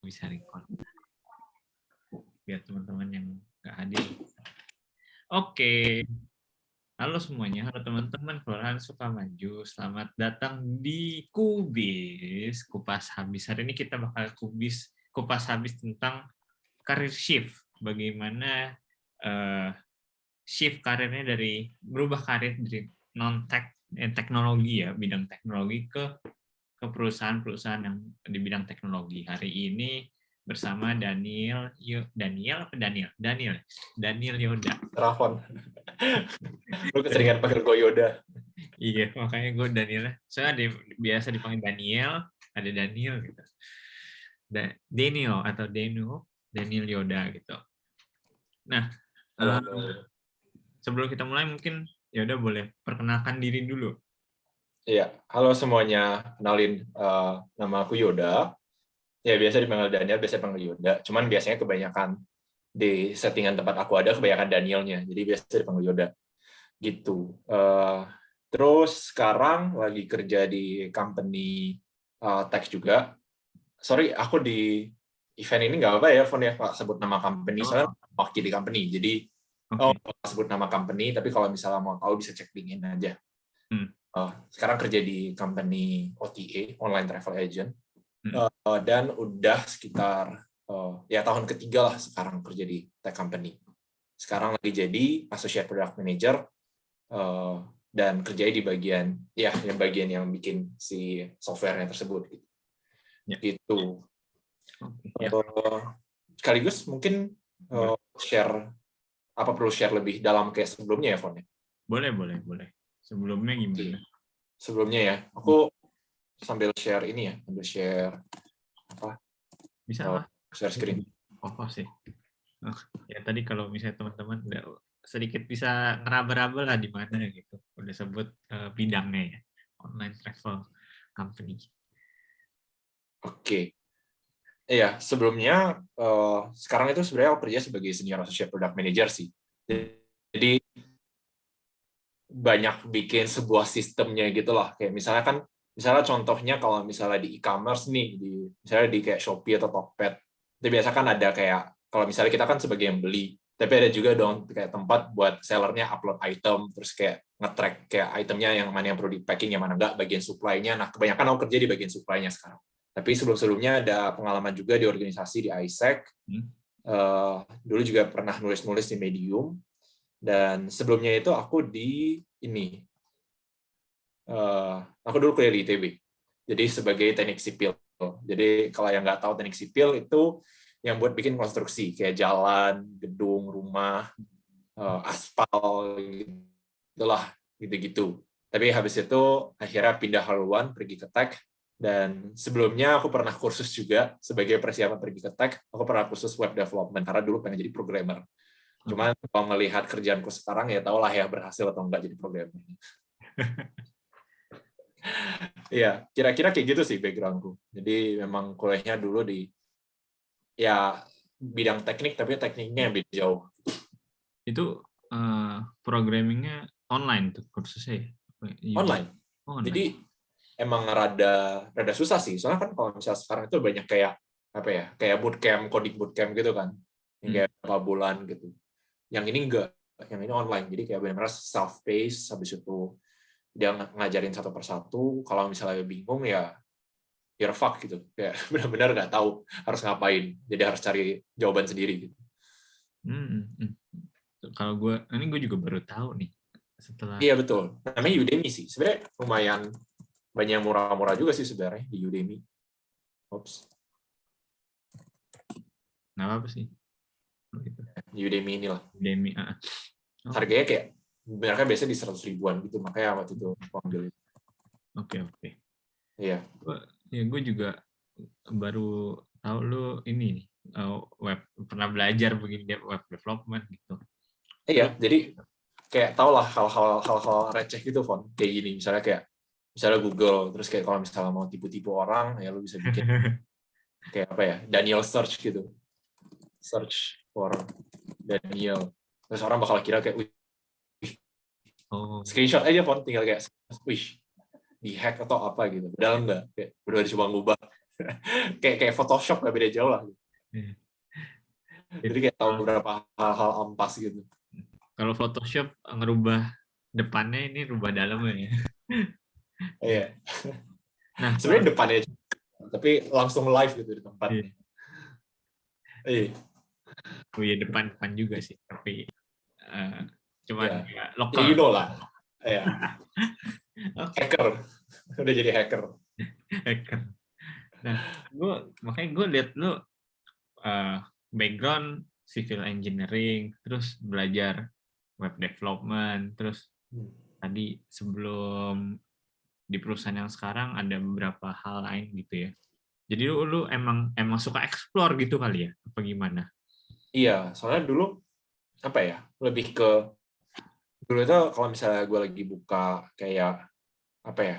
bisa record biar teman-teman yang nggak hadir. Oke. Halo semuanya, halo teman-teman Kelurahan Sukamaju. Selamat datang di Kubis Kupas Habis. Hari ini kita bakal kupas habis tentang karir shift. Bagaimana shift karirnya dari berubah karir dari teknologi ya, bidang teknologi ke perusahaan-perusahaan yang di bidang teknologi. Hari ini bersama Daniel Yoda. Rafon. Lu keseringan panggil gue Yoda. Iya, makanya gue Daniel. Soalnya biasa dipanggil Daniel, ada Daniel gitu. Daniel Yoda gitu. Nah, sebelum kita mulai mungkin Yoda boleh perkenalkan diri dulu. Iya, halo semuanya. Kenalin, nama aku Yoda. Ya, biasa dipanggil Daniel, biasa dipanggil Yoda. Cuman biasanya kebanyakan di settingan tempat aku ada, kebanyakan Danielnya. Jadi biasa dipanggil Yoda. Gitu. Terus sekarang lagi kerja di company tech juga. Sorry, aku di event ini nggak apa ya, Fon ya, Pak, sebut nama company. Soalnya wakili company. Jadi, sebut nama company, tapi kalau misalnya mau tahu bisa cek LinkedIn aja. Sekarang kerja di company OTA, online travel agent, dan udah sekitar ya tahun ketiga lah sekarang kerja di tech company. Sekarang lagi jadi associate product manager dan kerja di bagian yang bikin si softwarenya tersebut gitu. Gitu. Sekaligus mungkin share apa perlu share lebih dalam kayak sebelumnya ya, Fon? Boleh. Sebelumnya gimana? Sebelumnya ya, aku sambil share ini ya, sambil share apa? Bisa lah. Share screen. Sih. Ya tadi kalau misalnya teman-teman sedikit bisa ngeraba-raba lah di mana gitu. Udah sebut bidangnya ya, online travel company. Oke. Iya, sebelumnya sekarang itu sebenarnya aku kerja sebagai senior associate product manager sih. Jadi banyak bikin sebuah sistemnya gitu lah. Kayak misalnya contohnya kalau misalnya di e-commerce nih, misalnya di kayak Shopee atau Tokped, itu biasa kan ada kayak, kalau misalnya kita kan sebagai yang beli, tapi ada juga dong kayak tempat buat sellernya upload item, terus kayak nge-track kayak itemnya yang mana yang perlu di-packing, yang mana enggak, bagian supply-nya. Nah, kebanyakan aku kerja di bagian supply-nya sekarang. Tapi sebelum-sebelumnya ada pengalaman juga di organisasi di ISEC. Dulu juga pernah nulis-nulis di Medium. Dan sebelumnya itu aku aku dulu kuliah di ITB. Jadi sebagai teknik sipil. Jadi kalau yang nggak tahu teknik sipil itu yang buat bikin konstruksi kayak jalan, gedung, rumah, aspal, gitulah, gitu-gitu. Tapi habis itu akhirnya pindah haluan pergi ke tech. Dan sebelumnya aku pernah kursus juga sebagai persiapan pergi ke tech. Aku pernah kursus web development karena dulu pengen jadi programmer. Cuman kalau melihat kerjaanku sekarang ya tahulah ya berhasil atau enggak jadi programmer. Iya, kira-kira kayak gitu sih backgroundku. Jadi memang kuliahnya dulu di ya bidang teknik tapi tekniknya lebih jauh. Itu programmingnya online tuh kursusnya? Online. Jadi emang rada susah sih. Soalnya kan kalau misalnya sekarang itu banyak kayak apa ya, kayak bootcamp, coding bootcamp gitu kan, yang kayak beberapa bulan gitu. Yang ini enggak, yang ini online. Jadi kayak benar-benar self-paced, habis itu dia ngajarin satu persatu. Kalau misalnya bingung ya you're fuck gitu. Kayak benar-benar nggak tahu harus ngapain. Jadi harus cari jawaban sendiri gitu. Kalau ini gue juga baru tahu nih setelah. Iya betul. Namanya Udemy sih. Sebenarnya lumayan banyak yang murah-murah juga sih sebenarnya di Udemy. Nggak apa sih? Udemy inilah. Udemy. Harganya kayak mereka biasanya di 100 ribuan gitu, makanya waktu itu aku ambil itu. Oke. Iya. Gue juga baru tahu lu ini pernah belajar begini web development gitu. Iya, jadi kayak tau lah hal-hal receh gitu, Fon. Kayak gini, misalnya Google, terus kayak kalau misalnya mau tipu-tipu orang, ya lu bisa bikin kayak apa ya, Daniel search gitu. Search for Daniel. Terus orang bakal kira kayak, wih, screenshot aja, Fon. Tinggal kayak, wih, di-hack atau apa gitu. Padahal enggak, kayak udah dicoba ngubah. kayak Photoshop nggak beda jauh lah. Iya. Jadi kayak tahu beberapa hal-hal ampas gitu. Kalau Photoshop ngerubah depannya, ini rubah dalamnya ya. Iya. Nah, Sebenarnya depannya, tapi langsung live gitu di tempatnya. Iya. oh iya, depan juga sih, tapi cuman Ya. ya Ya lokal. you know lah. Iya. Oke. Hacker. Udah jadi hacker. Hacker. Nah, makanya gue lihat lu background civil engineering, terus belajar web development, terus tadi sebelum di perusahaan yang sekarang ada beberapa hal lain gitu ya. Jadi lu emang suka explore gitu kali ya? Apa gimana? Iya, soalnya dulu apa ya? Lebih ke dulu itu kalau misalnya gue lagi buka kayak apa ya?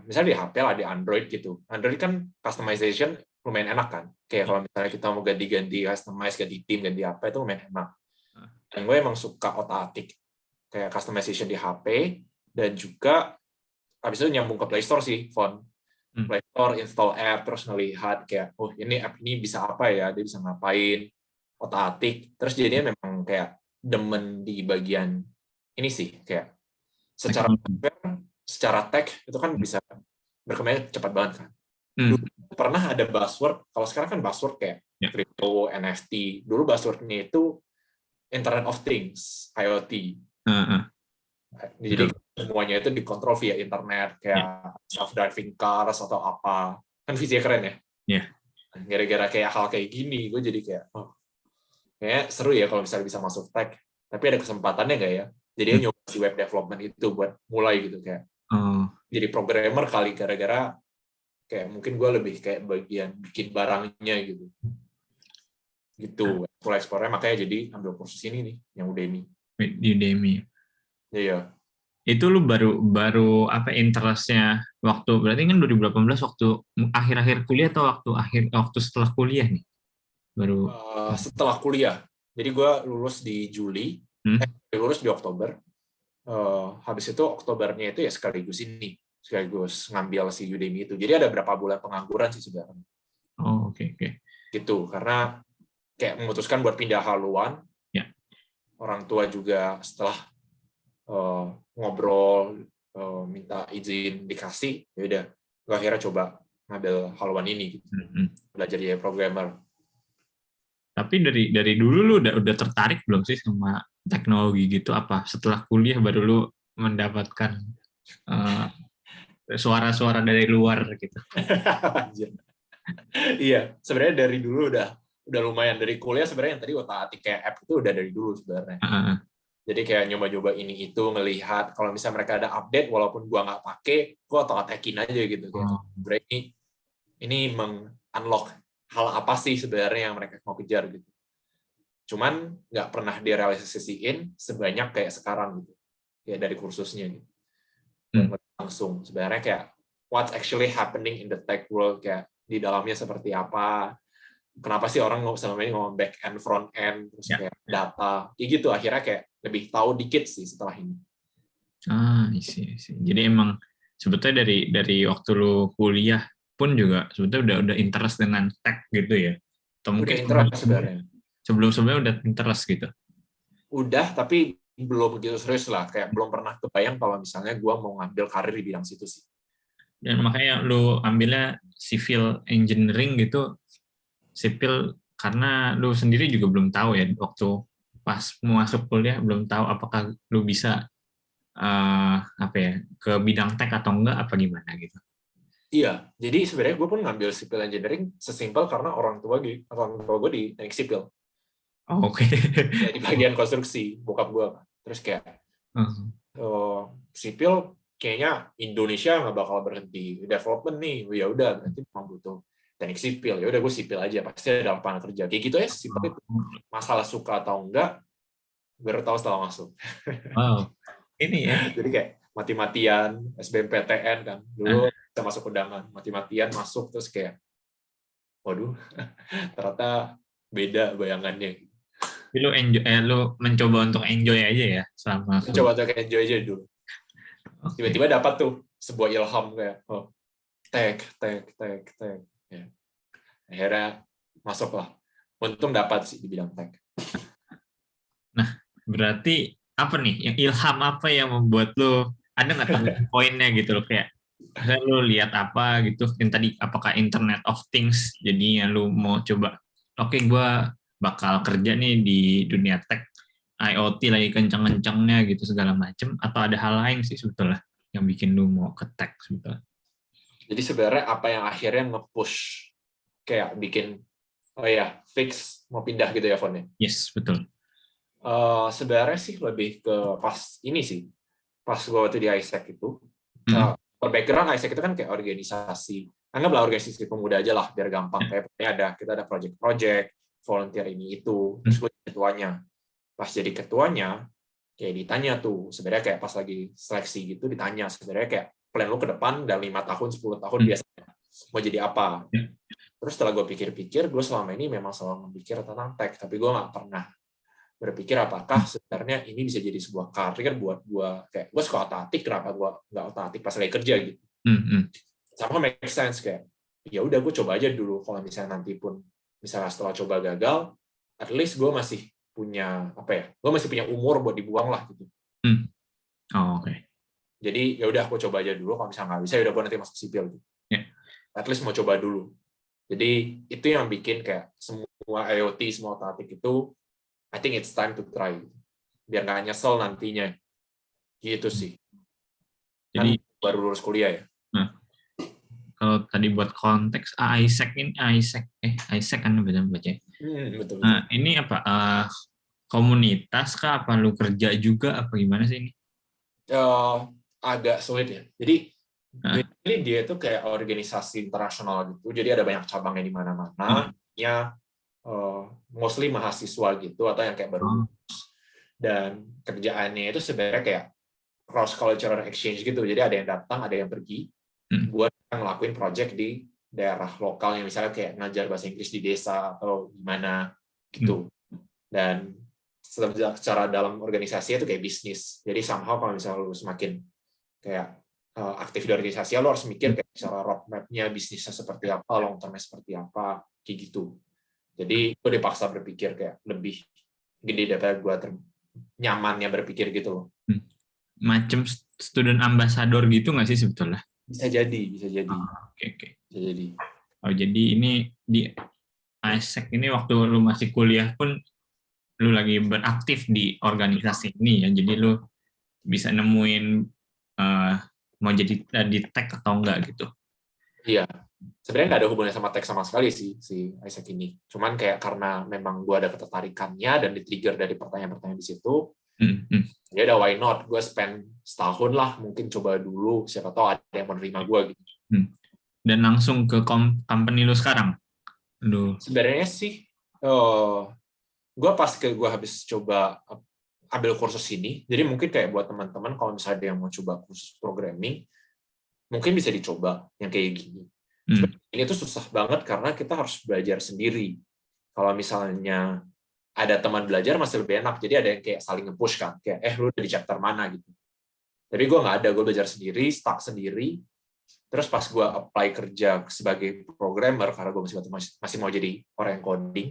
Misalnya di HP lah, di Android gitu. Android kan customization lumayan enak kan. Kayak kalau misalnya kita mau ganti-ganti customize, ganti tim, ganti apa, itu lumayan enak. Dan gue emang suka otak-atik kayak customization di HP, dan juga habis itu nyambung ke Play Store sih, phone. Play Store, install app, terus ngelihat kayak, oh ini app ini bisa apa ya, dia bisa ngapain, otak-atik. Terus jadinya memang kayak demen di bagian ini sih, kayak secara software, secara tech itu kan bisa berkembang cepat banget kan. Dulu pernah ada buzzword, kalau sekarang kan buzzword kayak crypto, NFT. Dulu buzzwordnya itu Internet of Things, IoT. Jadi semuanya itu dikontrol via internet, kayak self-driving cars atau apa. Kan visinya keren ya? Iya. Gara-gara kayak hal kayak gini, gue jadi kayak, oh, kayaknya seru ya kalau misalnya bisa masuk tech. Tapi ada kesempatannya nggak ya? Jadi nyoba si web development itu buat mulai gitu kayak. Jadi programmer kali, gara-gara kayak mungkin gue lebih kayak bagian bikin barangnya gitu. Gitu. Explore-nya makanya jadi ambil kursus ini nih, yang Udemy. Udemy. Iya. Itu lu baru apa interestnya waktu, berarti kan 2018 waktu akhir-akhir kuliah atau waktu setelah kuliah nih? Baru setelah kuliah. Jadi gue lulus di Juli, lulus di Oktober. Habis itu Oktobernya itu ya sekaligus ngambil si Udemy itu. Jadi ada berapa bulan pengangguran sih sebenarnya. Oh, oke. Gitu, karena kayak memutuskan buat pindah haluan. Ya. Orang tua juga setelah ngobrol, minta izin dikasih, ya udah, gue akhirnya coba ngambil haluan ini, gitu. Belajar jadi programmer. Tapi dari dulu lu udah tertarik belum sih sama teknologi gitu? Apa setelah kuliah baru lu mendapatkan suara-suara dari luar gitu? Iya, sebenarnya dari dulu udah lumayan. Dari kuliah sebenarnya yang tadi otak-atik kayak app itu udah dari dulu sebenarnya. Jadi kayak nyoba-nyoba ini itu, ngelihat kalau misalnya mereka ada update, walaupun gua nggak pakai, gua otak-atikin aja gitu. Kayak ini meng-unlock hal apa sih sebenarnya yang mereka mau kejar gitu. Cuman nggak pernah direalisasiin sebanyak kayak sekarang gitu. Kayak dari kursusnya gitu. Langsung sebenarnya kayak what's actually happening in the tech world, kayak di dalamnya seperti apa. Kenapa sih orang selama ini ngomong back end, front end, terus kayak data, kayak gitu. Akhirnya kayak lebih tahu dikit sih setelah ini. Isi. Jadi emang sebetulnya dari waktu lu kuliah pun juga sebetulnya udah interest dengan tech gitu ya? Atau mungkin sebelum-sebelumnya udah interest gitu? Udah, tapi belum begitu serius lah. Kayak belum pernah kebayang kalau misalnya gue mau ngambil karir di bidang situ sih. Dan makanya lu ambilnya civil engineering gitu, sipil, karena lu sendiri juga belum tahu ya waktu pas mau masuk kuliah, belum tahu apakah lu bisa ke bidang tech atau enggak, apa gimana gitu. Iya, jadi sebenarnya gue pun ngambil civil engineering sesimpel karena orang tua gue di teknik sipil. Oh, oke. Ya, di bagian konstruksi, bokap gue. Terus kayak sipil kayaknya Indonesia nggak bakal berhenti development nih. Ya udah, berarti memang butuh teknik sipil. Ya udah gue sipil aja, pasti ada lapangan kerja. Kayak gitu ya, sipil itu. Masalah suka atau enggak, baru tahu setelah masuk. Wow, ini ya. Jadi kayak mati-matian, SBMPTN kan. Dulu kita masuk undangan, mati-matian masuk, terus kayak, waduh, ternyata beda bayangannya. Lu mencoba untuk enjoy aja ya selama. Mencoba untuk enjoy aja dulu. Tiba-tiba dapat tuh sebuah ilham kayak, oh, tech. Ya. Akhirnya masuklah. Untung dapat sih di bidang tech. Nah, berarti apa nih? Yang ilham apa yang membuat lo ada nggak turning point-nya gitu loh kayak misalnya lo lihat apa gitu yang tadi apakah Internet of Things jadinya lo mau coba oke gue bakal kerja nih di dunia tech IoT lagi kenceng-kencengnya gitu segala macem atau ada hal lain sih sebetulnya yang bikin lo mau ke tech sebetulnya. Jadi sebenarnya apa yang akhirnya nge-push kayak bikin fix mau pindah gitu ya Fonnya. Yes, betul. Sebenarnya sih lebih ke pas ini sih. Pas gue waktu di ISEC itu. Background ISEC itu kan kayak organisasi. Anggaplah organisasi pemuda aja lah biar gampang. Kayak kita ada project-project, volunteer ini itu. Terus gue jadi ketuanya. Pas jadi ketuanya, kayak ditanya tuh sebenarnya kayak pas lagi seleksi gitu ditanya sebenarnya kayak plan lu ke depan dan 5 tahun 10 tahun biasanya mau jadi apa. Terus setelah gue pikir-pikir, gue selama ini memang selalu memikir tentang tech, tapi gue nggak pernah berpikir apakah sebenarnya ini bisa jadi sebuah karir buat gue. Kayak gue suka otak-atik, kenapa gue nggak otak-atik pas lagi kerja gitu. Sama make sense kayak ya udah gue coba aja dulu, kalau misalnya nanti pun misalnya setelah coba gagal, at least gue masih punya gue masih punya umur buat dibuang lah gitu. Oke. Jadi ya udah gue coba aja dulu, kalau misalnya nggak bisa ya udah gue nanti masuk sipil gitu. At least mau coba dulu. Jadi itu yang bikin kayak semua IoT, semua otak-atik itu I think it's time to try. Biar nggak nyesel nantinya. Gitu sih. Jadi kan baru lulus kuliah ya. Kalau tadi buat konteks ISEC kan benar baca. Betul. Nah, ini apa komunitas kah apa lu kerja juga apa gimana sih ini? Agak sulit ya. Jadi ini dia itu kayak organisasi internasional gitu. Jadi ada banyak cabangnya di mana-mana. Ya mostly mahasiswa gitu atau yang kayak baru lulus. Dan kerjaannya itu sebenarnya kayak cross cultural exchange gitu. Jadi ada yang datang, ada yang pergi buat ngelakuin project di daerah lokalnya, misalnya kayak ngajar bahasa Inggris di desa atau gimana gitu. Dan secara dalam organisasi itu kayak bisnis. Jadi somehow kalau misalnya lu semakin kayak aktif di organisasi, lo harus mikir kayak cara roadmap-nya bisnisnya seperti apa, long term-nya seperti apa, kayak gitu. Jadi gue dipaksa berpikir kayak lebih gede daripada gue nyamannya berpikir gitu loh. Macam student ambassador gitu nggak sih sebetulnya? Bisa jadi. Oke. Bisa jadi. Oh jadi ini di ISEC ini waktu lu masih kuliah pun lu lagi beraktif di organisasi ini ya, jadi lu bisa nemuin mau jadi di tech atau enggak gitu. Iya, sebenarnya nggak ada hubungannya sama tech sama sekali sih si ISEC ini. Cuman kayak karena memang gue ada ketertarikannya dan di-trigger dari pertanyaan-pertanyaan di situ, ya udah why not? Gue spend setahun lah, mungkin coba dulu, siapa tahu ada yang menerima gue gitu. Dan langsung ke company lu sekarang? Sebenarnya sih, gue habis coba ambil kursus ini, jadi mungkin kayak buat teman-teman kalau misalnya ada yang mau coba kursus programming, mungkin bisa dicoba yang kayak gini. Ini tuh susah banget karena kita harus belajar sendiri. Kalau misalnya ada teman belajar masih lebih enak, jadi ada yang kayak saling nge-push kan, kayak lu udah di chapter mana gitu. Tapi gue nggak ada, gue belajar sendiri, stuck sendiri. Terus pas gue apply kerja sebagai programmer, karena gue masih mau jadi orang yang coding,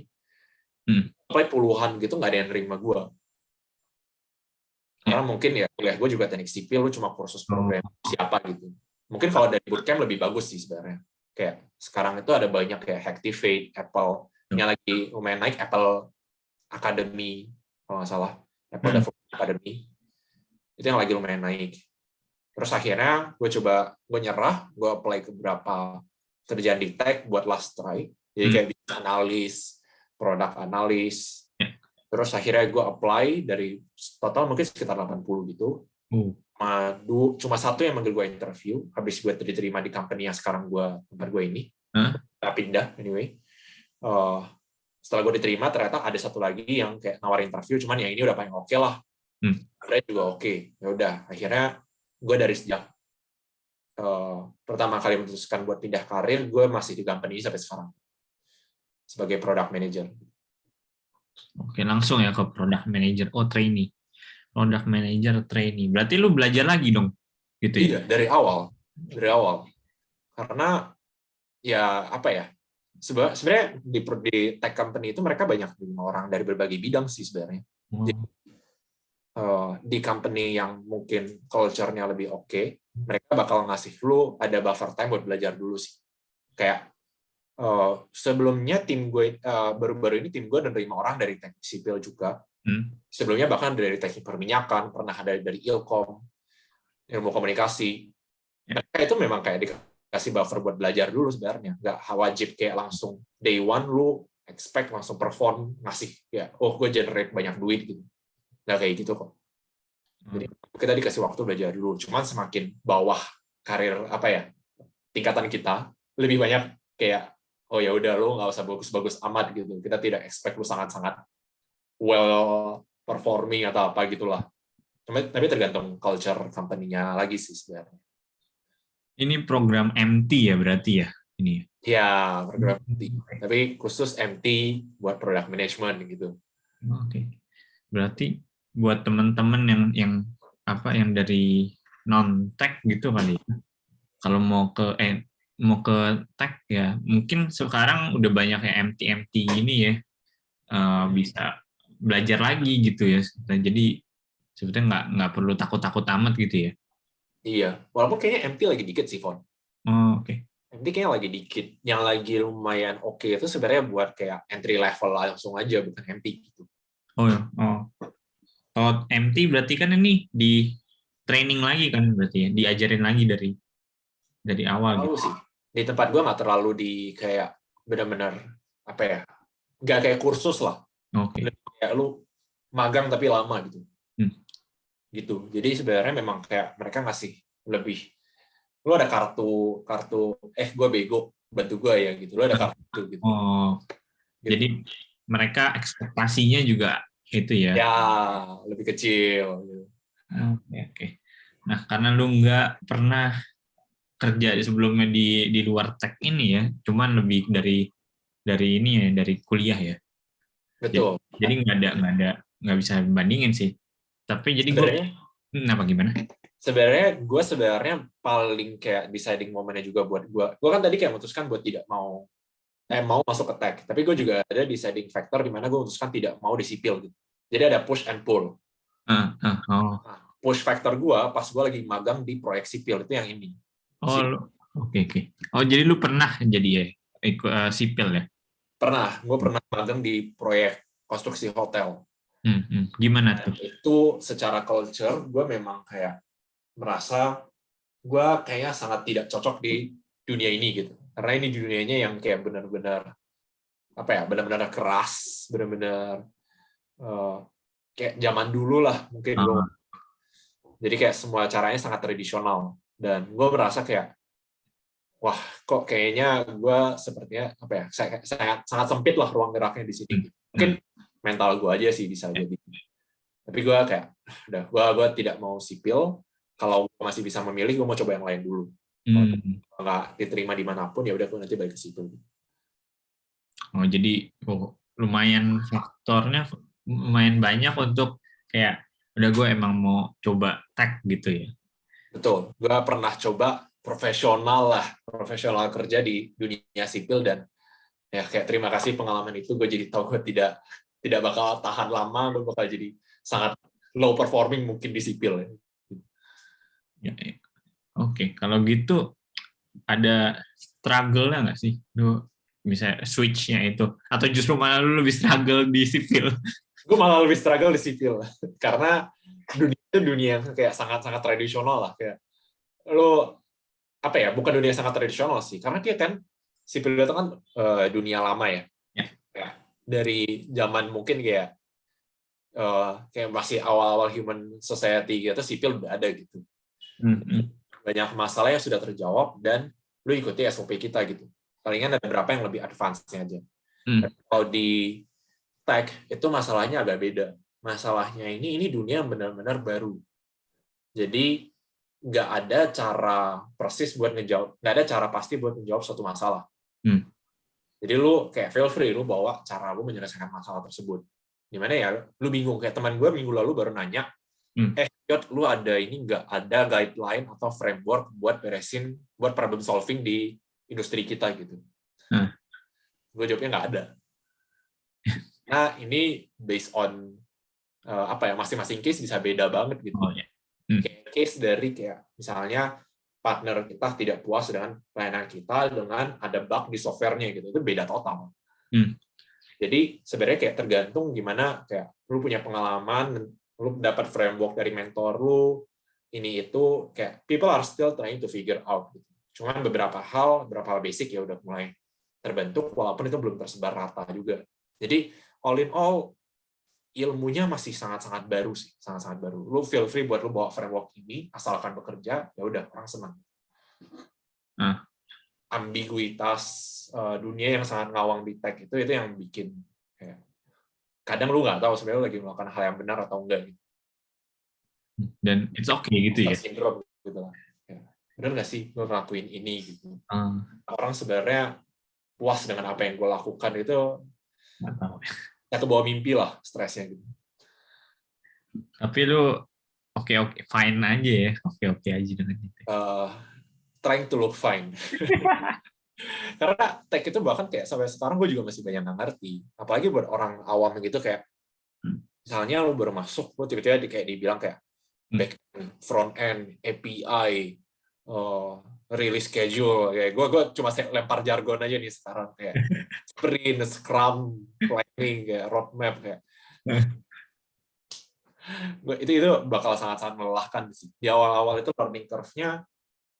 apply puluhan gitu, nggak ada yang nerima gue. Karena mungkin ya kuliah gue juga teknik sipil, lu cuma kursus program siapa gitu. Mungkin kalau dari bootcamp lebih bagus sih sebenarnya. Kayak sekarang itu ada banyak kayak Hacktivate, Apple, yang lagi lumayan naik, Apple Academy, kalau nggak salah. Apple Development Academy. Itu yang lagi lumayan naik. Terus akhirnya gue nyerah, gue apply ke beberapa kerjaan di tech buat last try. Jadi kayak business analis, product analis. Terus akhirnya gue apply dari total mungkin sekitar 80 gitu. Cuma satu yang manggil gue interview, habis gue diterima di company yang sekarang tempat gue ini. Pindah anyway. Setelah gue diterima, ternyata ada satu lagi yang kayak nawarin interview, cuman yang ini udah paling oke lah. Akhirnya juga oke. Ya udah, akhirnya gue dari sejak pertama kali memutuskan buat pindah karir, gue masih di company ini sampai sekarang sebagai product manager. Oke, langsung ya ke product manager. Oh, trainee. Product manager trainee. Berarti lu belajar lagi dong? Gitu ya? Iya, dari awal. Karena ya apa ya, sebenarnya di tech company itu mereka banyak orang dari berbagai bidang sih sebenarnya. Jadi, di company yang mungkin culture-nya lebih oke, mereka bakal ngasih lu ada buffer time buat belajar dulu sih. Kayak sebelumnya tim gue baru-baru ini tim gue nerima orang dari teknik sipil juga. Sebelumnya bahkan dari teknik perminyakan, pernah ada dari Ilkom, ilmu komunikasi. Mereka itu memang kayak dikasih buffer buat belajar dulu sebenarnya. Nggak wajib kayak langsung day one lu expect langsung perform ngasih ya, oh gue generate banyak duit gitu. Nggak kayak gitu kok. Jadi kita dikasih waktu belajar dulu. Cuman semakin bawah karir apa ya tingkatan kita lebih banyak kayak oh ya udah lu nggak usah bagus-bagus amat gitu. Kita tidak expect lu sangat-sangat well performing atau apa gitulah. Tapi tergantung culture company-nya lagi sih sebenarnya. Ini program MT ya berarti ya ini. Ya, program MT. Tapi khusus MT buat product management gitu. Oke. Berarti buat teman-teman yang dari non tech gitu kali ya. Kalau mau ke tech ya, mungkin sekarang udah banyak ya MT ini ya. Bisa belajar lagi gitu ya. Jadi sebetulnya nggak perlu takut-takut amat gitu ya. Iya, walaupun kayaknya MT lagi dikit sih, Fon. Oh, oke. MT kayaknya lagi dikit. Yang lagi lumayan oke itu sebenarnya buat kayak entry level langsung aja, bukan MT gitu. Oh, kalau MT berarti kan ini di training lagi kan berarti ya, diajarin lagi dari awal Tahu gitu. sih. Di tempat gue nggak terlalu di kayak benar-benar apa ya, nggak kayak kursus lah. Oke. Kayak lu magang tapi lama gitu. Hmm. Gitu. Jadi sebenarnya memang kayak mereka ngasih lebih. Lu ada kartu gue bego bantu gue ya gitu. Lu ada kartu gitu. Oh, Gitu. jadi mereka ekspektasinya juga itu ya. Ya, lebih kecil gitu. Oke. Nah, karena lu nggak pernah kerja sebelumnya di luar tech ini ya, cuman lebih dari ini ya, dari kuliah ya. Betul. Jadi nggak bisa bandingin sih. Tapi jadi gue gimana? Sebenarnya gue paling kayak deciding momennya juga buat gue. Gue kan tadi kayak memutuskan buat tidak mau masuk ke tech. Tapi gue juga ada deciding factor di mana gue memutuskan tidak mau di sipil gitu. Jadi ada push and pull. Oh. Nah, push factor gue pas gue lagi magang di proyek sipil itu yang ini. Oh, oke. Oh, jadi lu pernah jadi ya sipil ya? Gue pernah magang di proyek konstruksi hotel. Gimana tuh? Itu secara culture gue memang kayak merasa gue kayaknya sangat tidak cocok di dunia ini gitu. Karena ini dunianya yang kayak benar-benar benar-benar keras, benar-benar kayak zaman dulu lah mungkin gue. Jadi kayak semua caranya sangat tradisional dan gue merasa kayak wah kok kayaknya gue sepertinya sangat sempit lah ruang geraknya di sini. Mungkin mental gue aja sih bisa jadi. Tapi gue kayak udah gue tidak mau sipil. Kalau masih bisa memilih gue mau coba yang lain dulu. Kalau nggak diterima dimanapun ya udah gue nanti balik ke situ. Oh, jadi lumayan faktornya lumayan banyak untuk kayak udah gue emang mau coba tech gitu ya. Betul, gue pernah coba profesional kerja di dunia sipil dan ya kayak terima kasih pengalaman itu gue jadi tahu gue tidak bakal tahan lama, gue bakal jadi sangat low performing mungkin di sipil. Ya. Oke, kalau gitu ada struggle-nya nggak sih? Lu misalnya switch-nya itu atau justru malah lu lebih struggle di sipil? Gue malah lebih struggle di sipil karena dunia yang kayak sangat-sangat tradisional lah, kayak lo bukan dunia yang sangat tradisional sih, karena dia kan sipil itu kan dunia lama ya. Dari zaman mungkin kayak masih awal-awal human society gitu, sipil udah ada gitu. Banyak masalah yang sudah terjawab dan lu ikuti SOP kita gitu. Palingan ada beberapa yang lebih advance-nya aja. Kalau di tech itu masalahnya agak beda. Masalahnya ini dunia yang benar-benar baru. Jadi nggak ada cara persis buat ngejawab, nggak ada cara pasti buat menjawab suatu masalah. Jadi lu kayak feel free lu bawa cara lu menyelesaikan masalah tersebut. Gimana ya? Lu bingung, kayak teman gue minggu lalu baru nanya, Yot, lu ada ini nggak ada guideline atau framework buat problem solving di industri kita gitu. Gue jawabnya nggak ada. Nah ini based on masing-masing case bisa beda banget gitu. Oh, ya. Kayak case dari kayak misalnya partner kita tidak puas dengan pelayanan kita dengan ada bug di softwarenya gitu, itu beda total. Jadi sebenarnya kayak tergantung gimana kayak lu punya pengalaman, lu dapat framework dari mentor lu, ini itu kayak people are still trying to figure out gitu. Cuman beberapa hal basic ya udah mulai terbentuk walaupun itu belum tersebar rata juga. Jadi all in all ilmunya masih sangat-sangat baru sih, sangat-sangat baru. Lu feel free buat lu bawa framework ini asalkan bekerja, ya udah orang senang. Ambiguitas dunia yang sangat ngawang di tech itu yang bikin kayak kadang lu nggak tahu sebenarnya lu lagi melakukan hal yang benar atau enggak gitu. Dan it's okay gitu ya. Syndrome gitu lah. Ya, benar nggak sih gue ngelakuin ini gitu. Orang sebenarnya puas dengan apa yang gue lakukan itu nggak tahu. Ya kebawa mimpi lah stresnya gitu. Tapi lu oke fine aja ya, oke aja dengan itu. Trying to look fine. Karena tech itu bahkan kayak sampai sekarang gue juga masih banyak nggak ngerti. Apalagi buat orang awam gitu kayak misalnya lu baru masuk, lu tiba-tiba kayak dibilang kayak back end, front end, API, release schedule. Kayak gue cuma lempar jargon aja nih sekarang kayak sprint, scrum, planning, kayak roadmap kayak. Itu bakal sangat-sangat melelahkan sih. Di awal-awal itu learning curve-nya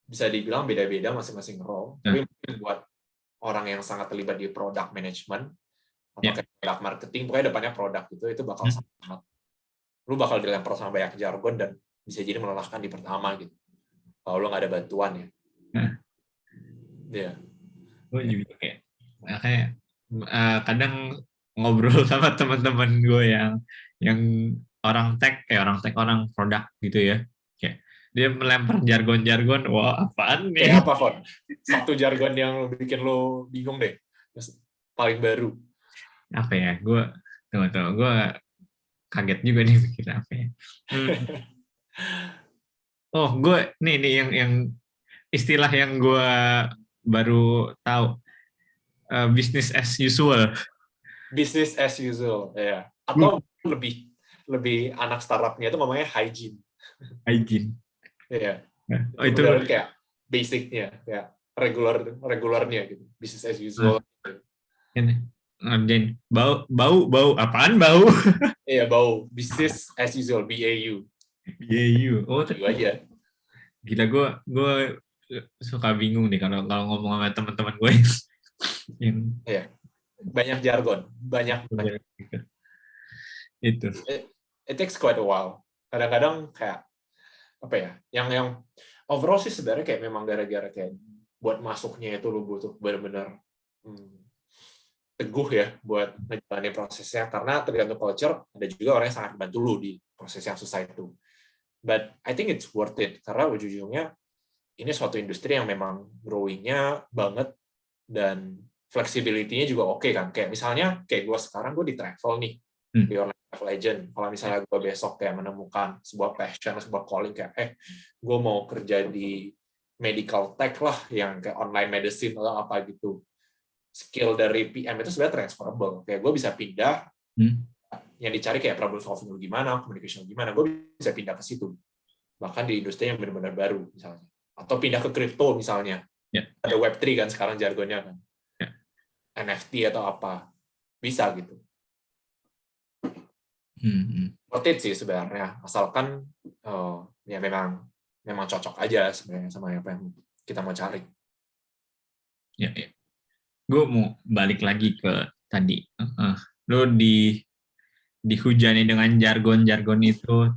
bisa dibilang beda-beda masing-masing role. Tapi mungkin buat orang yang sangat terlibat di product management atau kayak product marketing, pokoknya depannya produk itu bakal sangat, lu bakal dilempar sama banyak jargon dan bisa jadi melelahkan di pertama gitu. Kalau lu nggak ada bantuan ya. Iya. Gue juga kayak kadang ngobrol sama teman-teman gue yang orang produk gitu ya. Kayak dia melempar jargon-jargon, wah apaan nih? Kayak apa, Fon? Satu jargon yang bikin lo bingung deh. Paling baru. Apa ya? Gue kaget juga nih pikir apa ya. Oh, gue nih yang istilah yang gue baru tahu, business as usual. Business as usual, ya. Atau lebih anak startupnya itu ngomongnya hygiene. Hygiene. Iya. Oh, itu kayak basicnya, kayak regularnya gitu. Business as usual. Dan bau apaan bau? Iya, bau. Business as usual, BAU. BAU. Oh, itu aja. Gila, gue suka bingung nih kalau ngomong sama teman-teman gue. Iya. Banyak jargon, banyak. Itu. It takes quite a while. Kadang-kadang kayak apa ya? Yang overall sih sebenarnya kayak memang gara-gara kayak buat masuknya itu lu butuh benar-benar teguh ya buat menjalani prosesnya, karena tergantung culture, ada juga orang yang sangat bantu lu di proses yang susah itu. But I think it's worth it, karena ujung-ujungnya ini suatu industri yang memang growing-nya banget, dan flexibility-nya juga oke kan. Kayak misalnya, kayak gue sekarang, gue di travel nih, di online travel agent. Kalau misalnya gue besok kayak menemukan sebuah passion, sebuah calling, kayak gue mau kerja di medical tech lah, yang kayak online medicine atau apa gitu. Skill dari PM itu sebenarnya transferable. Kayak gue bisa pindah, yang dicari kayak problem solving lu gimana, communication gimana, gue bisa pindah ke situ. Bahkan di industri yang benar-benar baru misalnya. Atau pindah ke crypto misalnya. Ada Web3 kan sekarang jargonnya kan. NFT atau apa. Bisa gitu. Worth it sih sebenarnya. Asalkan ya memang cocok aja sebenarnya sama apa yang kita mau cari. Ya. Gue mau balik lagi ke tadi. Lo dihujani dengan jargon-jargon itu,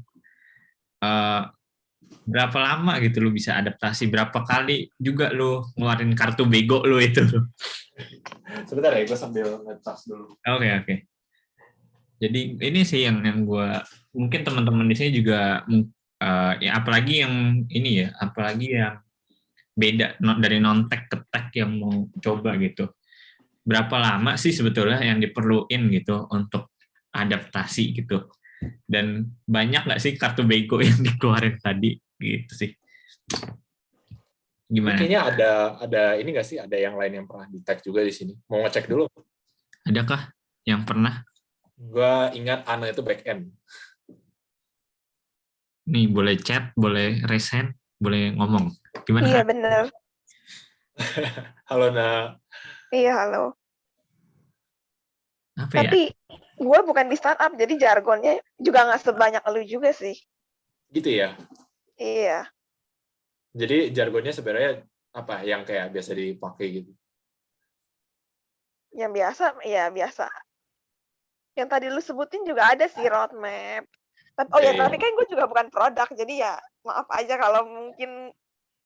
berapa lama gitu lo bisa adaptasi? Berapa kali juga lo ngeluarin kartu bego lo itu? Sebentar ya, gue sambil ngetas dulu. Oke. Jadi ini sih yang gue, mungkin teman-teman di sini juga, ya apalagi yang ini ya, apalagi yang beda dari non-tech ke tech yang mau coba gitu. Berapa lama sih sebetulnya yang diperluin gitu untuk adaptasi gitu? Dan banyak nggak sih kartu bego yang dikeluarin tadi gitu sih. Ini Gimana? kayaknya ada ini nggak sih? Ada yang lain yang pernah di-tag juga di sini. Mau ngecek dulu. Adakah yang pernah? Gua ingat Ana itu back end. Nih boleh chat, boleh resend, boleh ngomong. Gimana? Iya bener. Halo Na. Iya halo. Apa ya? Tapi gue bukan di startup, jadi jargonnya juga nggak sebanyak lu juga sih. Gitu ya. Iya. Jadi jargonnya sebenarnya apa yang kayak biasa dipakai gitu. Yang biasa, ya biasa. Yang tadi lu sebutin juga ada sih roadmap. Tapi kan gue juga bukan produk, jadi ya maaf aja kalau mungkin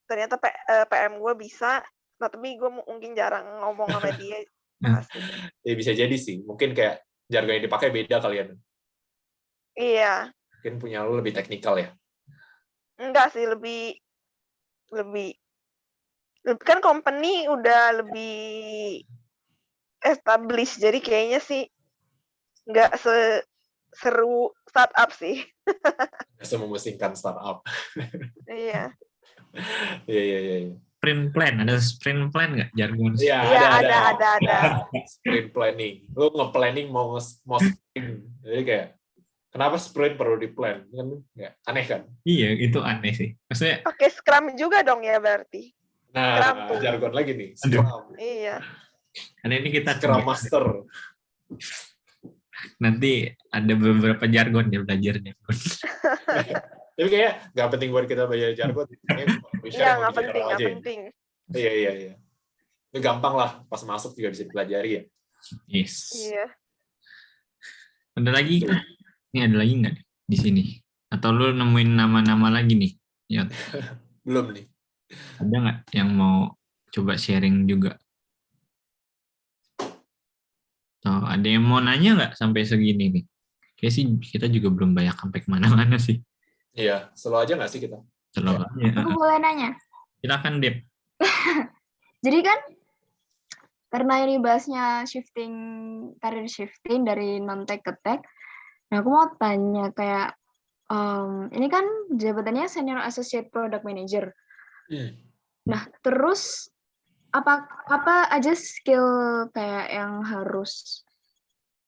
ternyata PM gue bisa, tapi gue mungkin jarang ngomong sama dia. Makasih. Ya bisa jadi sih. Mungkin kayak jargon yang dipakai beda kalian. Iya. Mungkin punya lu lebih teknikal ya. Enggak sih, lebih kan company udah lebih established, jadi kayaknya sih nggak seru startup sih. Bisa memusingkan startup. Iya. Iya. Sprint plan, ada sprint plan nggak jargon? Iya, Iya, ada. Sprint planning. Lu nge-planning mau sprint. Jadi kayak kenapa sprint perlu di-plan? Kan ya, aneh kan? Iya, itu aneh sih. Maksudnya, Pakai Scrum juga dong ya berarti. Scrum Nah, tuh. jargon lagi nih. Aduh. Scrum. Iya. ada ini kita Scrum coba. Master. Nanti ada beberapa jargon ya, belajar jargon. Tapi kayak nggak penting buat kita belajar jargon. Iya, nggak penting. Iya. Itu gampang lah, pas masuk juga bisa dipelajari ya. Yes. Iya. Ada lagi kan? Ini ada lagi nggak di sini? Atau lu nemuin nama-nama lagi nih? Ya, Belum nih. ada nggak yang mau coba sharing juga? Atau ada yang mau nanya nggak sampai segini nih? Kayaknya sih kita juga belum banyak sampai kemana-mana sih. Iya, slow aja nggak sih kita? Selalu aja. Aku boleh nanya. Silakan Dep. Jadi kan karena ini bahasnya karir shifting dari non-tech ke tech. Nah, aku mau tanya kayak ini kan jabatannya Senior Associate Product Manager. Nah, terus apa aja skill kayak yang harus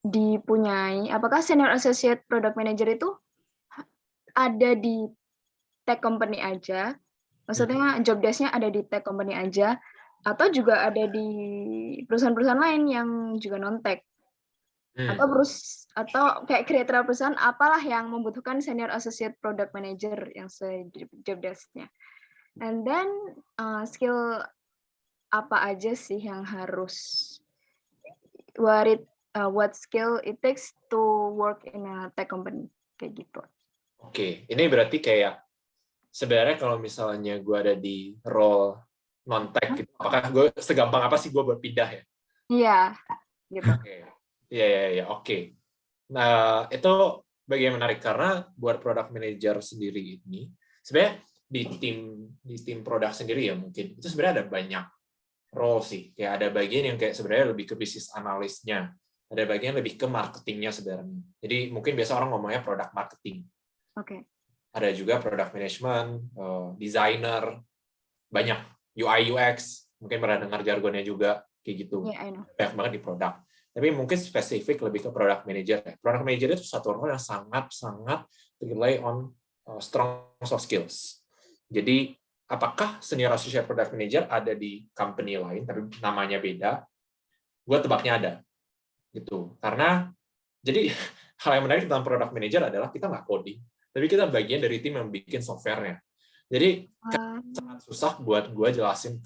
dipunyai? Apakah Senior Associate Product Manager itu ada di tech company aja? Maksudnya job desk-nya ada di tech company aja? Atau juga ada di perusahaan-perusahaan lain yang juga non-tech? Atau kayak kriteria perusahaan apalah yang membutuhkan Senior Associate Product Manager yang job desk-nya? And then skill apa aja sih yang harus what skill it takes to work in a tech company kayak gitu. Oke, ini berarti kayak sebenarnya kalau misalnya gue ada di role non-tech, gitu, apakah gue segampang apa sih gue berpindah ya? Iya, gitu. Iya, oke. Nah, itu bagian menarik karena buat product manager sendiri ini, sebenarnya di tim produk sendiri ya mungkin, itu sebenarnya ada banyak role sih. Kayak ada bagian yang kayak sebenarnya lebih ke bisnis analisnya, ada bagian lebih ke marketingnya sebenarnya. Jadi mungkin biasa orang ngomongnya product marketing. Oke. Ada juga product management, designer, banyak UI UX, mungkin pernah dengar jargonnya juga kayak gitu. Yeah, I know. Banyak banget di produk. Tapi mungkin spesifik lebih ke product manager. Product manager itu satu role yang sangat rely on strong soft skills. Jadi apakah senior associate product manager ada di company lain tapi namanya beda? Gue tebaknya ada. Gitu. Karena jadi hal yang menarik tentang product manager adalah kita nggak coding, tapi kita bagian dari tim yang bikin software-nya. Jadi sangat susah buat gue jelasin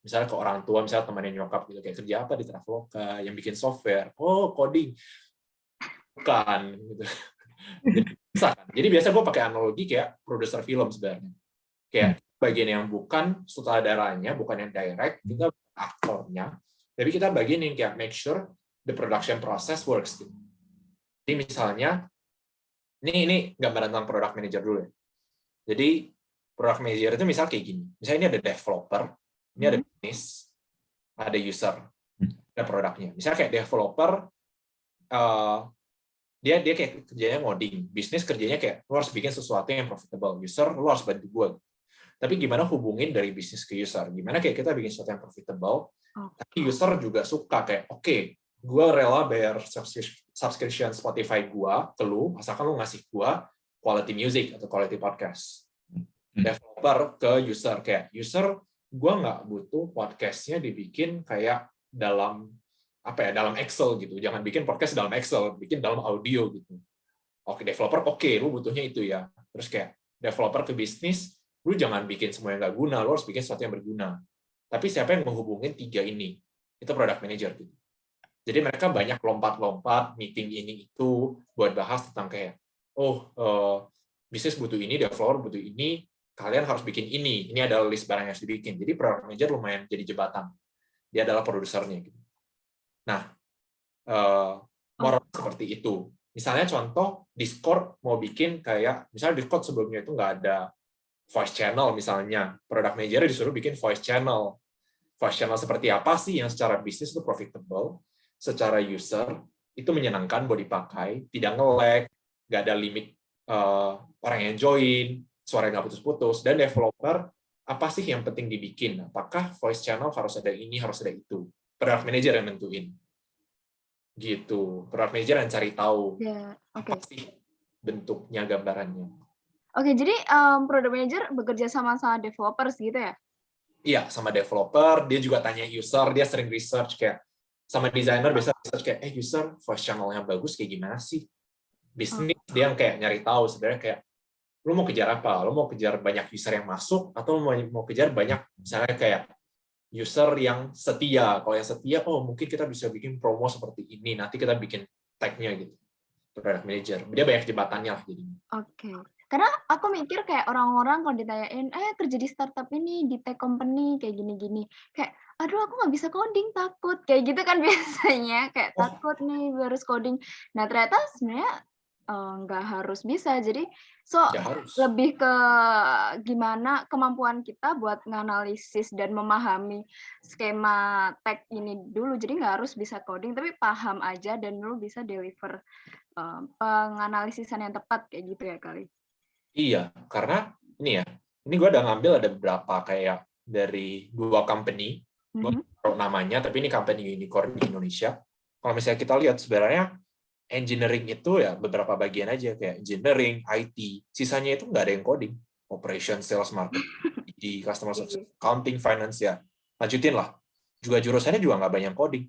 misalnya ke orang tua, misalnya temannya nyokap gitu, kayak kerja apa di Traveloka, yang bikin software, coding, bukan gitu. Jadi biasa gue pakai analogi kayak produser film sebenarnya, kayak bagian yang bukan sutradaranya, bukan yang direct, kita aktornya, tapi kita bagian yang kayak make sure the production process works. Jadi misalnya, ini gambaran tentang product manager dulu ya. Jadi product manager itu misal kayak gini. Misalnya ini ada developer, ini ada bisnis, ada user, ada produknya. Misalnya kayak developer dia kayak kerjanya ngoding, bisnis kerjanya kayak lo harus bikin sesuatu yang profitable, user lo harus bantu gue. Tapi gimana hubungin dari bisnis ke user? Gimana kayak kita bikin sesuatu yang profitable, tapi user juga suka kayak, oke, gue rela bayar subscription Spotify gue ke lu, asalkan lu ngasih gue quality music atau quality podcast. Developer ke user, kayak user, gue nggak butuh podcastnya dibikin kayak dalam dalam Excel gitu. Jangan bikin podcast dalam Excel, bikin dalam audio gitu. Oke, developer, lu butuhnya itu ya. Terus kayak developer ke bisnis, lu jangan bikin semua yang nggak guna, lu harus bikin sesuatu yang berguna. Tapi siapa yang menghubungin tiga ini? Itu product manager gitu. Jadi mereka banyak lompat-lompat, meeting ini itu buat bahas tentang kayak, bisnis butuh ini, developer butuh ini, kalian harus bikin ini. Ini adalah list barang yang harus dibikin. Jadi product manager lumayan jadi jembatan. Dia adalah produsernya gitu. Nah, moral seperti itu. Misalnya contoh Discord mau bikin kayak, misalnya Discord sebelumnya itu nggak ada voice channel misalnya, product manager disuruh bikin voice channel. Voice channel seperti apa sih yang secara bisnis itu profitable, secara user itu menyenangkan buat dipakai, tidak nge-lag, nggak ada limit orang yang join, suara nggak putus-putus, dan developer apa sih yang penting dibikin? Apakah voice channel harus ada ini, harus ada itu? Product manager yang nentuin. Gitu. Product manager yang cari tahu apa sih bentuknya, gambarannya. Oke, jadi product manager bekerja sama developers gitu ya? Iya, sama developer, dia juga tanya user, dia sering research kayak sama designer biasa research kayak user voice channel-nya bagus kayak gimana sih? Bisnis dia yang kayak nyari tahu sebenarnya kayak lu mau kejar apa? Lu mau kejar banyak user yang masuk atau mau kejar banyak misalnya kayak user yang setia. Kalau yang setia, mungkin kita bisa bikin promo seperti ini. Nanti kita bikin tag-nya gitu. Product manager. Dia banyak jembatannya lah jadinya. Oke. Karena aku mikir kayak orang-orang kalau ditanyain, kerja di startup ini, di tech company, kayak gini-gini. Kayak, aduh aku nggak bisa coding, takut. Kayak gitu kan biasanya. Kayak takut nih harus coding. Nah ternyata sebenarnya nggak harus bisa. Jadi, lebih ke gimana kemampuan kita buat nganalisis dan memahami skema tech ini dulu. Jadi nggak harus bisa coding, tapi paham aja dan lu bisa deliver penganalisisan yang tepat kayak gitu ya kali. Iya, karena ini gue udah ngambil ada beberapa kayak dari 2 company, gue taruh namanya, tapi ini company unicorn di Indonesia. Kalau misalnya kita lihat sebenarnya engineering itu ya beberapa bagian aja kayak engineering, IT, sisanya itu nggak ada yang coding, operation, sales, marketing, di customer success, accounting, finance ya. Lanjutin lah. Juga jurusannya juga nggak banyak coding.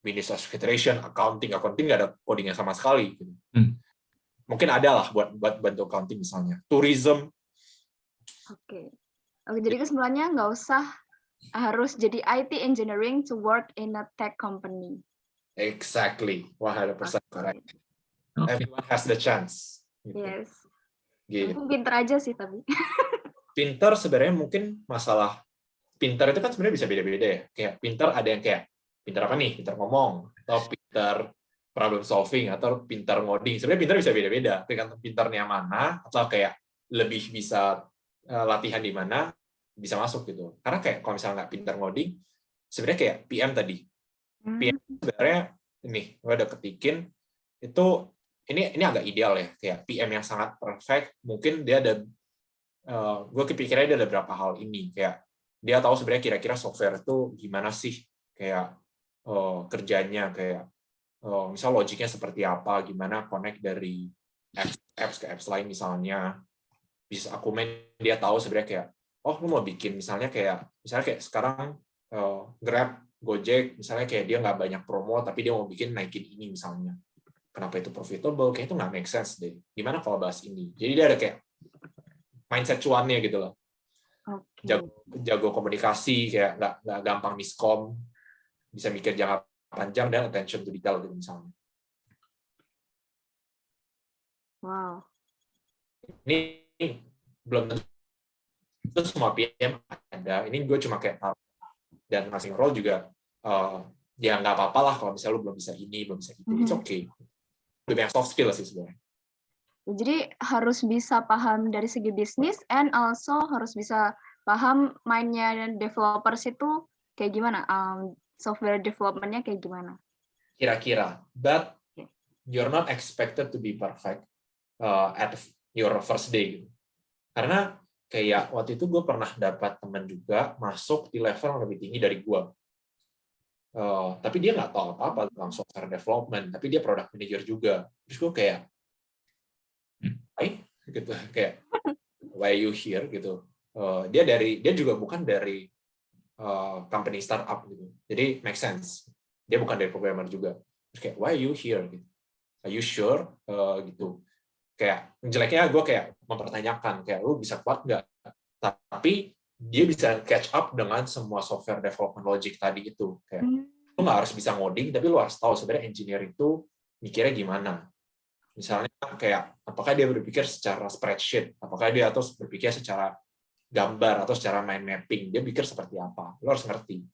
Business administration, accounting nggak ada codingnya sama sekali. Gitu. Mungkin ada lah buat bantu accounting misalnya. Tourism. Oke, jadi kesimpulannya nggak usah harus jadi IT engineering to work in a tech company. Exactly, 100% correct. Everyone has the chance. Gitu. Yes. Gitu. Pinter aja sih tapi. Pinter sebenarnya mungkin masalah pinter itu kan sebenarnya bisa beda-beda ya. Kayak pinter ada yang kayak pinter apa nih? Pinter ngomong atau pinter problem solving atau pintar ngoding. Sebenarnya pintar bisa beda-beda, tergantung pintarnya mana atau kayak lebih bisa latihan di mana bisa masuk gitu. Karena kayak kalau misalnya nggak pintar ngoding, sebenarnya kayak PM tadi. PM sebenarnya ini gue udah ketikin itu ini agak ideal ya, kayak PM yang sangat perfect. Mungkin dia ada gue kepikirannya dia ada beberapa hal ini kayak dia tahu sebenarnya kira-kira software itu gimana sih kayak kerjanya kayak misal logiknya seperti apa, gimana connect dari apps ke apps lain misalnya. Bisa akumen dia tahu sebenarnya kayak, lu mau bikin misalnya kayak sekarang Grab, Gojek, misalnya kayak dia nggak banyak promo, tapi dia mau bikin naikin ini misalnya. Kenapa itu profitable? Kayak itu nggak make sense deh. Gimana kalau bahas ini? Jadi dia ada kayak mindset cuannya gitu loh. Jago komunikasi, kayak nggak gampang miskom, bisa mikir jangka panjang dan attention to detail gitu misalnya. Wow. Ini belum tentu itu semua PM ada. Ini gue cuma kayak tahu. Dan masing role juga ya nggak apa-apa lah kalau misalnya lu belum bisa ini, belum bisa itu. It's okay. Lebih yang soft skill sih sebenarnya. Jadi harus bisa paham dari segi bisnis and also harus bisa paham mindnya dan developers itu kayak gimana. Software development-nya kayak gimana? Kira-kira. But you're not expected to be perfect at your first day gitu. Karena kayak waktu itu gue pernah dapat teman juga masuk di level yang lebih tinggi dari gue. Tapi dia nggak tahu apa-apa tentang software development, tapi dia product manager juga. Terus gue kayak, gitu, kayak why you here gitu. Dia juga bukan dari company startup gitu. Jadi make sense. Dia bukan dari programmer juga. Terus kayak why you here gitu. Are you sure gitu. Kayak jeleknya gue kayak mempertanyakan kayak lu bisa kuat nggak? Tapi dia bisa catch up dengan semua software development logic tadi itu. Kayak lu nggak harus bisa ngoding, tapi lu harus tahu sebenarnya engineer itu mikirnya gimana. Misalnya kayak apakah dia berpikir secara spreadsheet, apakah dia atau berpikir secara gambar atau secara mind mapping, dia pikir seperti apa. Lu harus ngerti.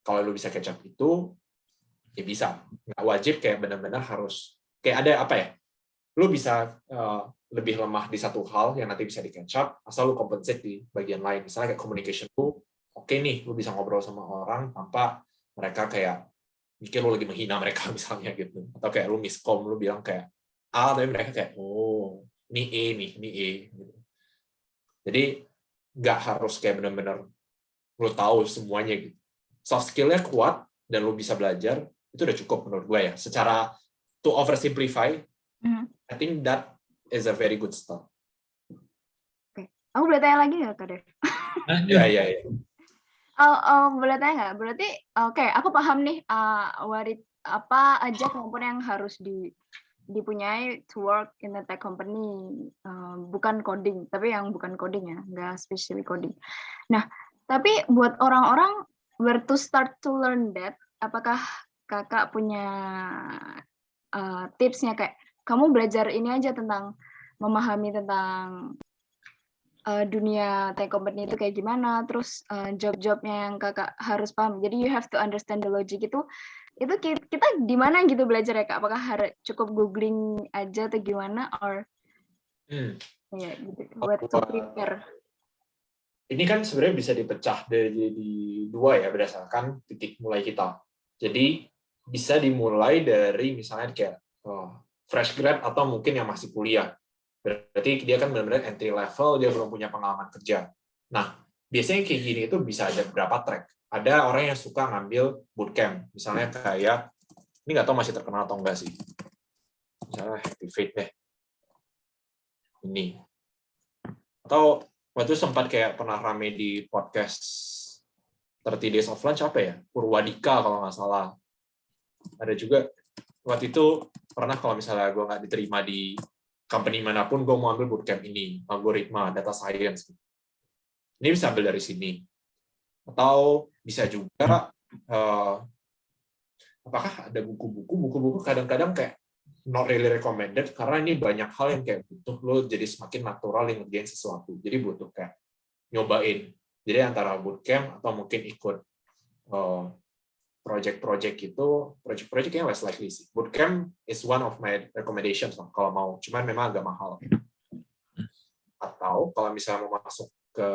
Kalau lu bisa catch up itu, ya bisa. Nggak wajib kayak benar-benar harus kayak ada apa ya? Lu bisa lebih lemah di satu hal yang nanti bisa di catch up, asal lu compensate di bagian lain. Misalnya kayak communication lu, oke nih, lu bisa ngobrol sama orang tanpa mereka kayak mikir lu lagi menghina mereka misalnya gitu. Atau kayak lu miskom, lu bilang kayak A, tapi mereka kayak, oh, ini E nih, ini E. Gitu. Jadi nggak harus kayak benar-benar lu tahu semuanya gitu. Soft skill-nya kuat dan lu bisa belajar, itu udah cukup menurut gue ya. Secara to oversimplify, I think that is a very good start. Oke. Aku boleh tanya lagi nggak, Kak Dev? Ya. Boleh tanya nggak? Berarti, oke, aku paham nih apa aja kemampuan yang harus dipunyai to work in a tech company. Bukan coding, tapi yang bukan coding ya, nggak especially coding. Nah, tapi buat orang-orang where to start to learn that, apakah kakak punya tipsnya kayak kamu belajar ini aja tentang memahami tentang dunia tech company itu kayak gimana, terus job-jobnya yang kakak harus paham. Jadi you have to understand the logic itu kita di mana gitu belajar ya kak? Apakah harus cukup googling aja atau gimana, or ya gitu, buat to prepare? Ini kan sebenarnya bisa dipecah jadi dua ya berdasarkan titik mulai kita. Jadi bisa dimulai dari misalnya kayak fresh grad atau mungkin yang masih kuliah. Berarti dia kan benar-benar entry level, dia belum punya pengalaman kerja. Nah, biasanya kayak gini itu bisa ada beberapa track. Ada orang yang suka ngambil bootcamp. Misalnya kayak, ini nggak tahu masih terkenal atau enggak sih. Misalnya Activate deh. Ini. Atau waktu itu sempat kayak pernah rame di podcast 30 Days of Lunch apa ya? Purwadika kalau nggak salah. Ada juga, waktu itu pernah kalau misalnya gue nggak diterima di company manapun, gue mau ambil bootcamp ini, algoritma, data science. Ini bisa ambil dari sini. Atau bisa juga, apakah ada buku-buku kadang-kadang kayak not really recommended, karena ini banyak hal yang kayak butuh lo jadi semakin natural yang ngerjain sesuatu. Jadi butuh kayak nyobain. Jadi antara bootcamp atau mungkin ikut project-project kayaknya less likely sih. Bootcamp is one of my recommendations kalau mau, cuman memang agak mahal. Atau kalau misalnya mau masuk ke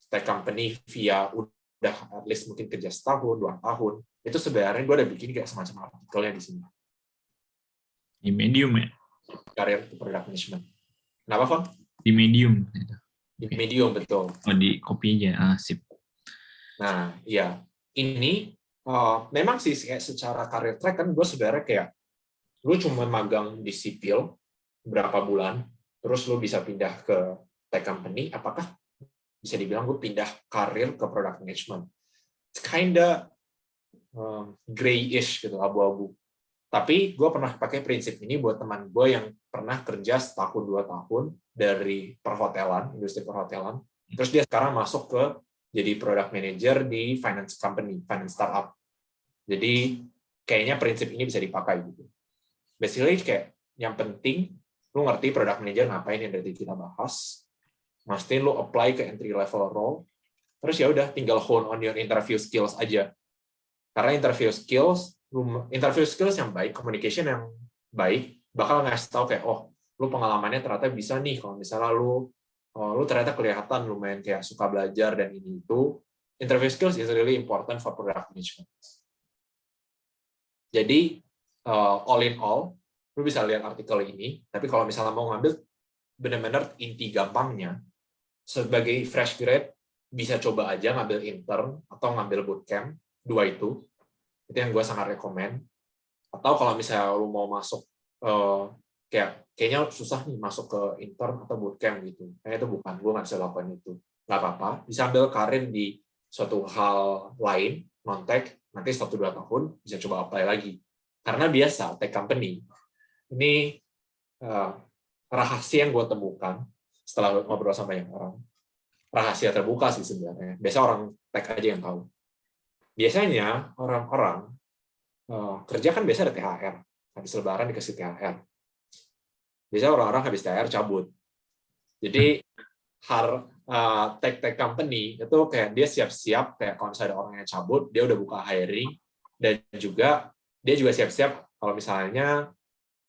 tech company via udah at least mungkin kerja setahun, 2 tahun, itu sebenarnya gue udah bikin kayak semacam artikelnya di sini. Di Medium ya? Career to Product Management. Kenapa, Fon? Di Medium. Di Medium, betul. Oh, di copy aja. Sip. Nah, iya. Ini memang sih kayak secara career track kan gue sebenarnya kayak lu cuma magang di sipil berapa bulan, terus lu bisa pindah ke tech company, apakah bisa dibilang gue pindah karir ke product management? It's kinda grayish gitu, abu-abu. Tapi gue pernah pakai prinsip ini buat teman gue yang pernah kerja setahun 2 tahun dari perhotelan, industri perhotelan, terus dia sekarang masuk ke jadi product manager di finance company, finance startup. Jadi kayaknya prinsip ini bisa dipakai gitu. Basically kayak yang penting lu ngerti product manager ngapain yang dari kita bahas. Mastiin lu apply ke entry level role. Terus ya udah tinggal hone on your interview skills aja. Karena interview skills yang baik, communication yang baik bakal ngasih tahu kayak lu pengalamannya ternyata bisa nih kalau misalnya lu ternyata kelihatan lumayan kayak suka belajar dan ini itu. Interview skills is really important for product management. Jadi all in all, lu bisa lihat artikel ini, tapi kalau misalnya mau ngambil benar-benar inti gampangnya, sebagai fresh grade bisa coba aja ngambil intern atau ngambil bootcamp, dua itu yang gue sangat rekomen. Atau kalau misalnya lu mau masuk kayaknya susah nih masuk ke intern atau bootcamp gitu, kayaknya itu bukan, gue nggak bisa lakukan itu, nggak apa-apa, bisa ambil karir di suatu hal lain non-tech, nanti 1-2 tahun bisa coba apply lagi. Karena biasa tech company ini rahasia yang gue temukan setelah ngobrol sama banyak orang, rahasia terbuka sih sebenarnya. Biasa orang tech aja yang tahu. Biasanya orang-orang kerja kan biasa ada THR, habis lebaran dikasih THR. Biasanya orang-orang habis THR cabut. Jadi tech company itu kayak dia siap-siap, kayak kalau misalnya ada orang yang cabut, dia udah buka hiring, dan juga dia juga siap-siap kalau misalnya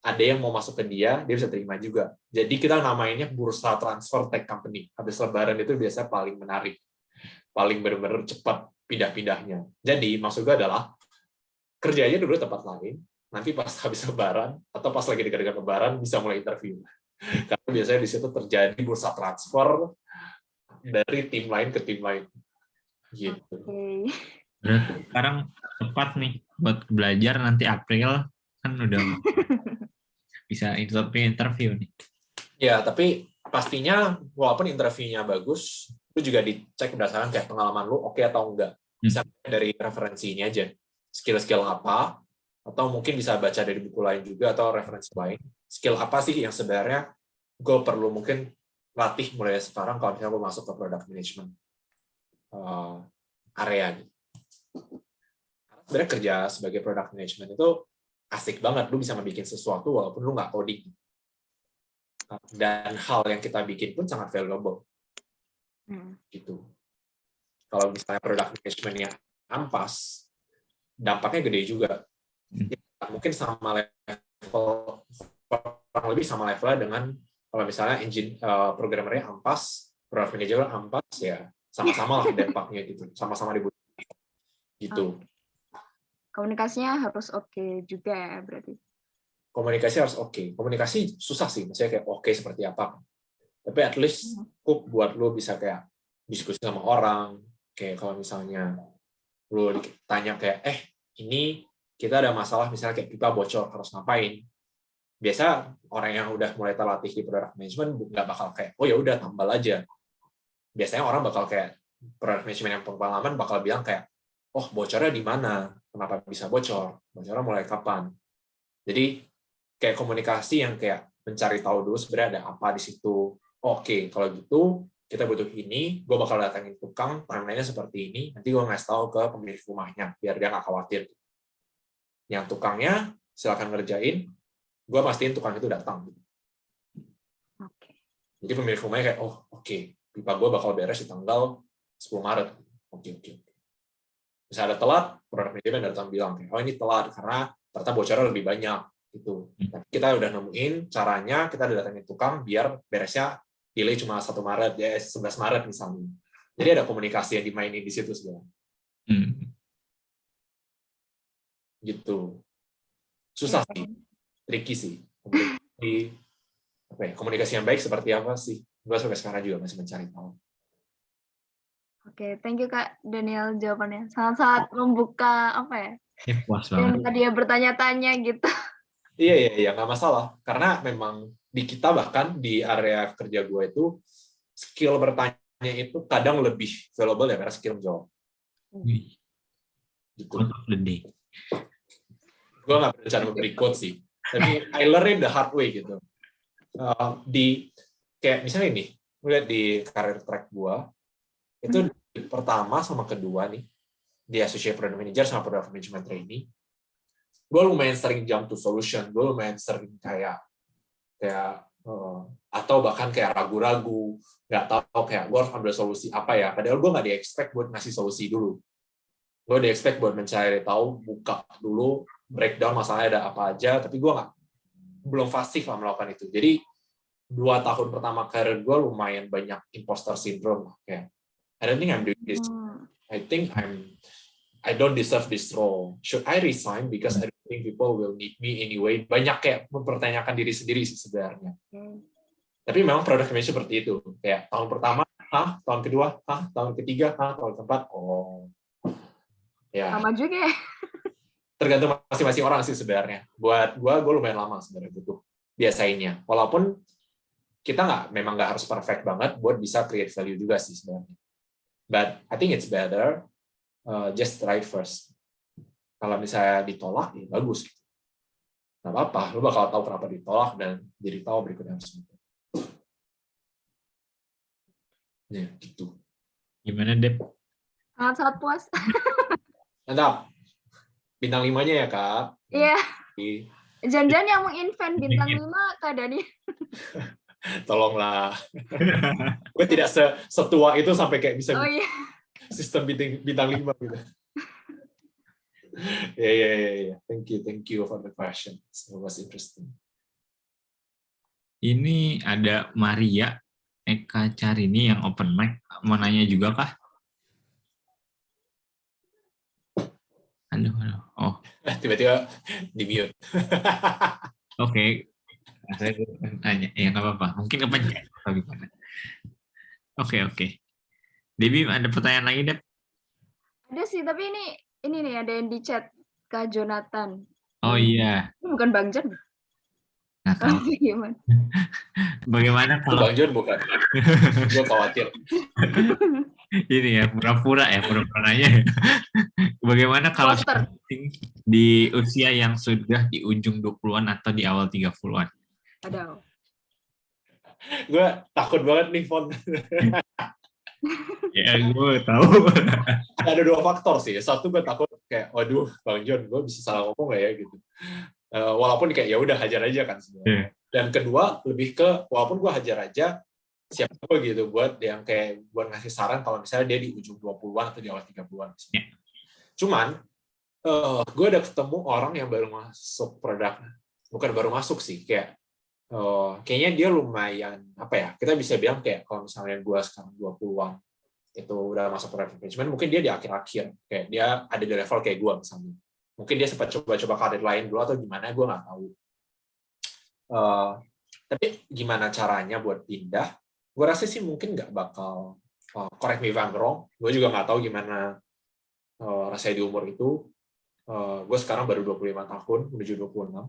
ada yang mau masuk ke dia bisa terima juga. Jadi kita namanya bursa transfer tech company. Habis lebaran itu biasanya paling menarik, paling benar-benar cepat pindah-pindahnya. Jadi maksud gue adalah kerja aja dulu tempat lain, nanti pas habis lebaran atau pas lagi dekat-dekat lebaran bisa mulai interview. Karena biasanya di situ terjadi bursa transfer dari tim lain ke tim lain. Gitu. Oke. Berarti sekarang tepat nih buat belajar, nanti April kan udah bisa interview nih. Ya, tapi pastinya walaupun interviewnya bagus, lu juga dicek berdasarkan kayak pengalaman lu oke atau enggak. Bisa dari referensinya aja. Skill-skill apa, atau mungkin bisa baca dari buku lain juga atau referensi lain. Skill apa sih yang sebenarnya gue perlu mungkin latih mulai sekarang kalau misalnya gue masuk ke product management area. Karena sebenarnya kerja sebagai product management itu asik banget, lu bisa ngebikin sesuatu walaupun lu nggak coding. Dan hal yang kita bikin pun sangat valuable. Gitu. Kalau misalnya product management-nya ampas, dampaknya gede juga. Mungkin sama level, kurang lebih sama levelnya dengan kalau misalnya programmernya ampas, product manager ampas, ya sama-sama lah dampaknya gitu, sama-sama dibutuhkan. Gitu. Komunikasinya harus oke juga ya berarti. Komunikasi harus oke. Komunikasi susah sih, maksudnya kayak oke seperti apa. Tapi at least cukup buat lo bisa kayak diskusi sama orang, kayak kalau misalnya lo ditanya kayak, ini kita ada masalah misalnya kayak pipa bocor, harus ngapain? Biasa orang yang udah mulai terlatih di product management nggak bakal kayak, oh ya udah tambal aja. Biasanya orang bakal kayak product management yang pengalaman bakal bilang kayak, oh bocornya di mana? Kenapa bisa bocor? Bocornya mulai kapan? Jadi kayak komunikasi yang kayak mencari tahu dulu sebenarnya ada apa di situ. Oke, kalau gitu kita butuh ini, gue bakal datangin tukang, timeline-nya seperti ini, nanti gue ngasih tahu ke pemilik rumahnya, biar dia nggak khawatir. Yang tukangnya silakan ngerjain, gue pastiin tukang itu datang. Oke. Jadi pemilik rumahnya kayak, oh oke, pipa gue bakal beres di tanggal 10 Maret. Oke. Bisa ada telat, product manajemen datang bilang, oh ini telat karena ternyata bocornya lebih banyak. Gitu. Tapi kita udah nemuin caranya, kita udah datangin tukang biar beresnya delay cuma 1 Maret, ya 11 Maret misalnya. Jadi ada komunikasi yang dimainin di situ sebenarnya. Gitu. Susah sih, tricky sih. Komunikasi yang baik seperti apa sih? Gue sampai sekarang juga masih mencari tahu. Oke, thank you Kak Daniel jawabannya. Sangat-sangat membuka apa ya? Puas banget. Yang tadi ya bertanya-tanya gitu. Iya, nggak masalah. Karena memang di kita bahkan di area kerja gue itu skill bertanya itu kadang lebih valuable ya karena skill menjawab. Gitu. Gue nggak berencana memberi quote sih, tapi I learned the hard way gitu. Di kayak misalnya ini, lihat di career track gue itu pertama sama kedua nih di associate product manager sama product management trainee. Gue lumayan sering jump to solution, gue lumayan sering kayak atau bahkan kayak ragu-ragu, nggak tahu kayak gue harus ambil solusi apa ya, padahal gue nggak di-expect buat ngasih solusi dulu. Gue di-expect buat mencari tahu, buka dulu, breakdown masalahnya ada apa aja, tapi gue belum fasih lah melakukan itu. Jadi 2 tahun pertama karir gue lumayan banyak imposter syndrome, kayak I don't think I'm doing this. I think I don't deserve this role. Should I resign because I don't think people will need me anyway. Banyak kayak mempertanyakan diri sendiri sih sebenarnya. Tapi memang product image seperti itu. Kayak tahun pertama, tahun kedua, tahun ketiga, tahun keempat, ya. Sama juga ya. Tergantung masing-masing orang sih sebenarnya. Buat gue lumayan lama sebenarnya butuh biasainnya. Walaupun kita memang nggak harus perfect banget buat bisa create value juga sih sebenarnya. But I think it's better just try first. Kalau misalnya ditolak, ya bagus. Gitu. Nggak apa-apa, lu bakal tahu kenapa ditolak dan jadi tahu berikutnya harus gitu. Ya, gitu. Gimana, Dep? Sangat puas. Mantap. Bintang 5-nya ya, Kak. Iya. Jadi, Jangan-jangan yang menginvent bintang 5 Kak Dani. tolonglah. Gue tidak setua itu sampai kayak bisa Oh iya. sistem bintang 5 gitu. Yeah. Thank you for the question. It was interesting. Ini ada Maria Eka Carini yang open mic. Mau nanya juga kah? Halo. Oh. Tiba-tiba di mute. Oke. Saya nanya. Ya nggak apa-apa. Mungkin kepencet. Oke. Debbie, ada pertanyaan lagi, Deb? Ada sih, tapi ini nih ada yang di chat Kak Jonathan. Oh iya. Ini bukan Bang Jon. Nggak tahu. Gimana? Bagaimana Itu kalau Bang Jon bukan? Gue khawatir. ini ya pura-pura nanya. Bagaimana kalau di usia yang sudah di ujung 20-an atau di awal 30-an? Ada. Gue takut banget nih, Fon. Ya, gue tahu. Ada 2 faktor sih. Satu, gue takut kayak, waduh, Bang Jon, gue bisa salah ngomong nggak ya gitu. Walaupun kayak ya udah hajar aja kan sebenarnya. Dan kedua, lebih ke walaupun gue hajar aja, siapa gue gitu buat yang kayak buat ngasih saran kalau misalnya dia di ujung 20-an atau di awal 30-an. Cuman gue udah ketemu orang yang baru masuk produk, bukan baru masuk sih, kayak kayaknya dia lumayan apa ya, kita bisa bilang kayak kalau misalnya gue sekarang 20-an itu udah masuk product management, mungkin dia di akhir-akhir, kayak dia ada di level kayak gue misalnya, mungkin dia sempat coba-coba karir lain dulu atau gimana, gue nggak tahu. Tapi gimana caranya buat pindah, gue rasa sih mungkin nggak bakal, correct me if I'm wrong, gue juga nggak tahu gimana rasanya di umur itu. Gue sekarang baru 25 tahun, menuju 26.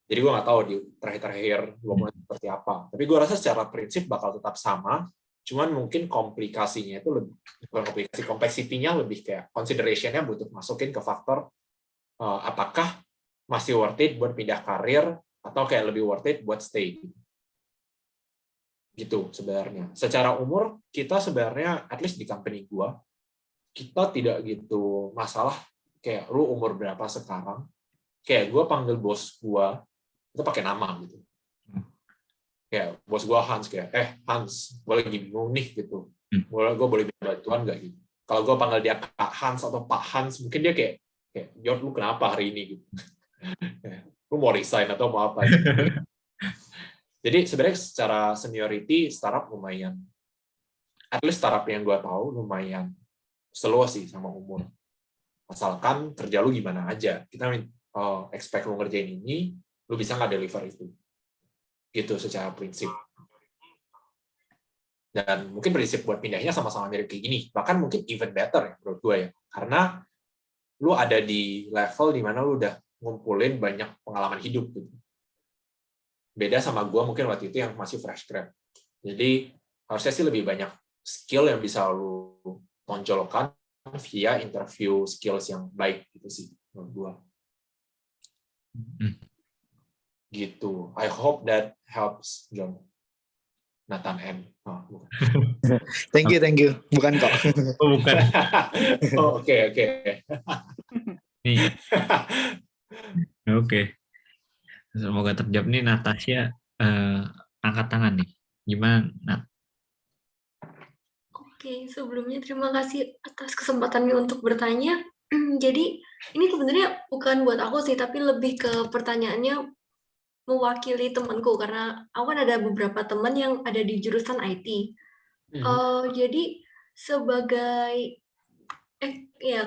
Jadi gue nggak tahu di terakhir-terakhir 20 seperti apa. Tapi gue rasa secara prinsip bakal tetap sama, cuman mungkin komplikasinya itu lebih, bukan komplikasi, kompleksitinya lebih kayak consideration-nya butuh masukin ke faktor apakah masih worth it buat pindah karir, atau kayak lebih worth it buat stay. Gitu sebenarnya. Secara umur, kita sebenarnya, at least di company gue, kita tidak gitu masalah kayak lu umur berapa sekarang. Kayak gue panggil bos gue itu pakai nama gitu. Kayak bos gue Hans, kayak Hans, gue lagi bingung nih gitu. Gue boleh minta bantuan nggak gitu. Kalau gue panggil dia Kak Hans atau Pak Hans, mungkin dia kayak Jod, lu kenapa hari ini gitu. Lu mau resign atau mau apa gitu. Jadi sebenarnya secara seniority startup lumayan, at least startup yang gue tahu lumayan slow sih sama umur. Asalkan kerja lu gimana aja. Kita expect lu ngerjain ini, lu bisa nggak deliver itu. Gitu secara prinsip. Dan mungkin prinsip buat pindahnya sama-sama mirip kayak gini. Bahkan mungkin even better ya menurut gue ya. Karena lu ada di level di mana lu udah ngumpulin banyak pengalaman hidup gitu. Beda sama gue mungkin waktu itu yang masih fresh grad. Jadi harusnya sih lebih banyak skill yang bisa lu tonjolkan via interview skills yang baik gitu sih menurut gue. Gitu. I hope that helps, John. Nathan M. Oh, bukan. Thank you. Bukan kok. Oh, bukan. Oke. Nih. Oke. Semoga terjawab nih. Natasha angkat tangan nih. Gimana, Nat? Oke, sebelumnya terima kasih atas kesempatannya untuk bertanya. Jadi ini sebenarnya bukan buat aku sih, tapi lebih ke pertanyaannya mewakili temanku, karena aku kan ada beberapa teman yang ada di jurusan IT. Jadi sebagai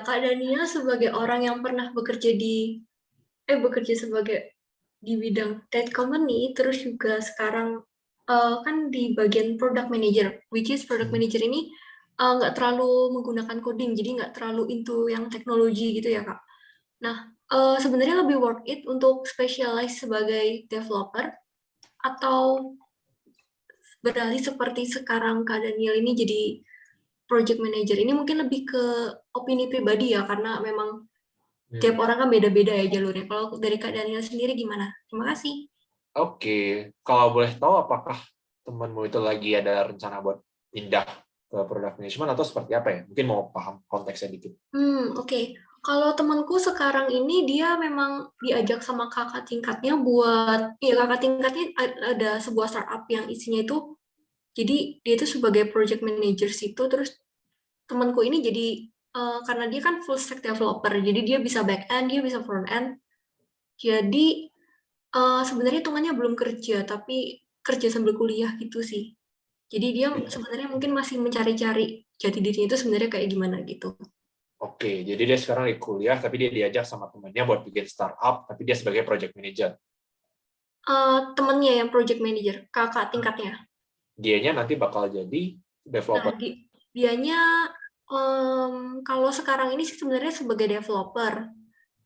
Kak Dania sebagai orang yang pernah bekerja di bekerja sebagai di bidang tech company, terus juga sekarang kan di bagian product manager, which is product manager ini nggak terlalu menggunakan coding, jadi nggak terlalu into yang teknologi gitu ya Kak. Nah, sebenarnya lebih worth it untuk specialize sebagai developer atau beralih seperti sekarang Kak Daniel ini jadi project manager. Ini mungkin lebih ke opini pribadi ya, karena memang tiap orang kan beda-beda ya jalurnya. Kalau dari Kak Daniel sendiri gimana? Terima kasih. Oke, kalau boleh tahu apakah temanmu itu lagi ada rencana buat pindah ke product management atau seperti apa ya? Mungkin mau paham konteksnya dikit. Oke. Kalau temanku sekarang ini dia memang diajak sama kakak tingkatnya buat, ya kakak tingkatnya ada sebuah startup yang isinya itu, jadi dia itu sebagai project manager situ, terus temanku ini jadi, karena dia kan full stack developer, jadi dia bisa back end, dia bisa front end, jadi sebenarnya hitungannya belum kerja, tapi kerja sambil kuliah gitu sih. Jadi dia sebenarnya mungkin masih mencari-cari jati dirinya itu sebenarnya kayak gimana gitu. Oke, jadi dia sekarang di kuliah, tapi dia diajak sama temannya buat bikin startup, tapi dia sebagai project manager. Temennya yang project manager, kakak tingkatnya. Dianya nanti bakal jadi developer. Nah, dianya kalau sekarang ini sih sebenarnya sebagai developer.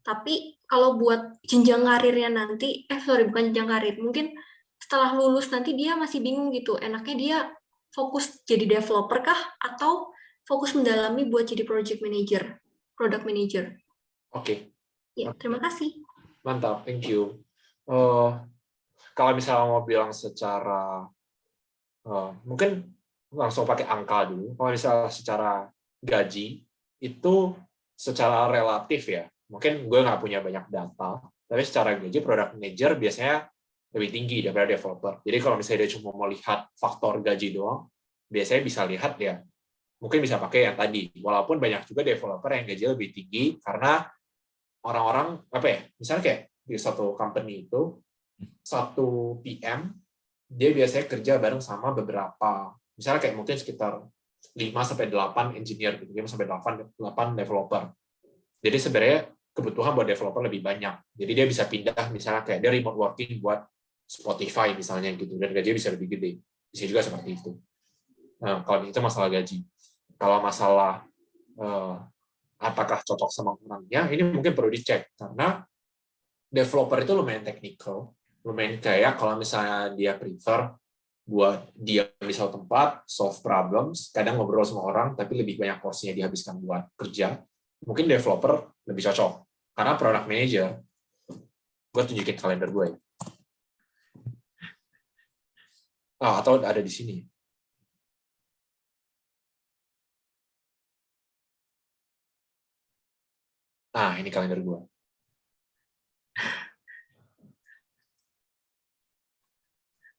Tapi kalau buat jenjang karirnya nanti, bukan jenjang karir, mungkin setelah lulus nanti dia masih bingung gitu, enaknya dia fokus jadi developer kah atau fokus mendalami buat jadi project manager, product manager. Oke. Ya, terima kasih. Mantap, thank you. Kalau misalnya mau bilang secara, mungkin langsung pakai angka dulu. Kalau misalnya secara gaji, itu secara relatif ya, mungkin gue nggak punya banyak data, tapi secara gaji product manager biasanya lebih tinggi daripada developer. Jadi kalau misalnya dia cuma mau lihat faktor gaji doang, biasanya bisa lihat ya, mungkin bisa pakai yang tadi. Walaupun banyak juga developer yang gaji lebih tinggi karena orang-orang apa ya, misalnya kayak di satu company itu satu PM dia biasanya kerja bareng sama beberapa, misalnya kayak mungkin sekitar 5-8 engineer gitu, 5-8 developer. Jadi sebenarnya kebutuhan buat developer lebih banyak. Jadi dia bisa pindah misalnya kayak dia remote working buat Spotify misalnya gitu, dan gajinya bisa lebih gede. Bisa juga seperti itu. Nah, kalau itu masalah gaji. Kalau masalah apakah cocok sama orangnya, ini mungkin perlu dicek karena developer itu lumayan technical, lumayan kayak kalau misalnya dia prefer buat dia di suatu tempat, solve problems, kadang ngobrol sama orang, tapi lebih banyak porsinya dihabiskan buat kerja, mungkin developer lebih cocok. Karena product manager, gue tunjukin kalender gue ya. Atau ada di sini. Nah, ini kalender gue.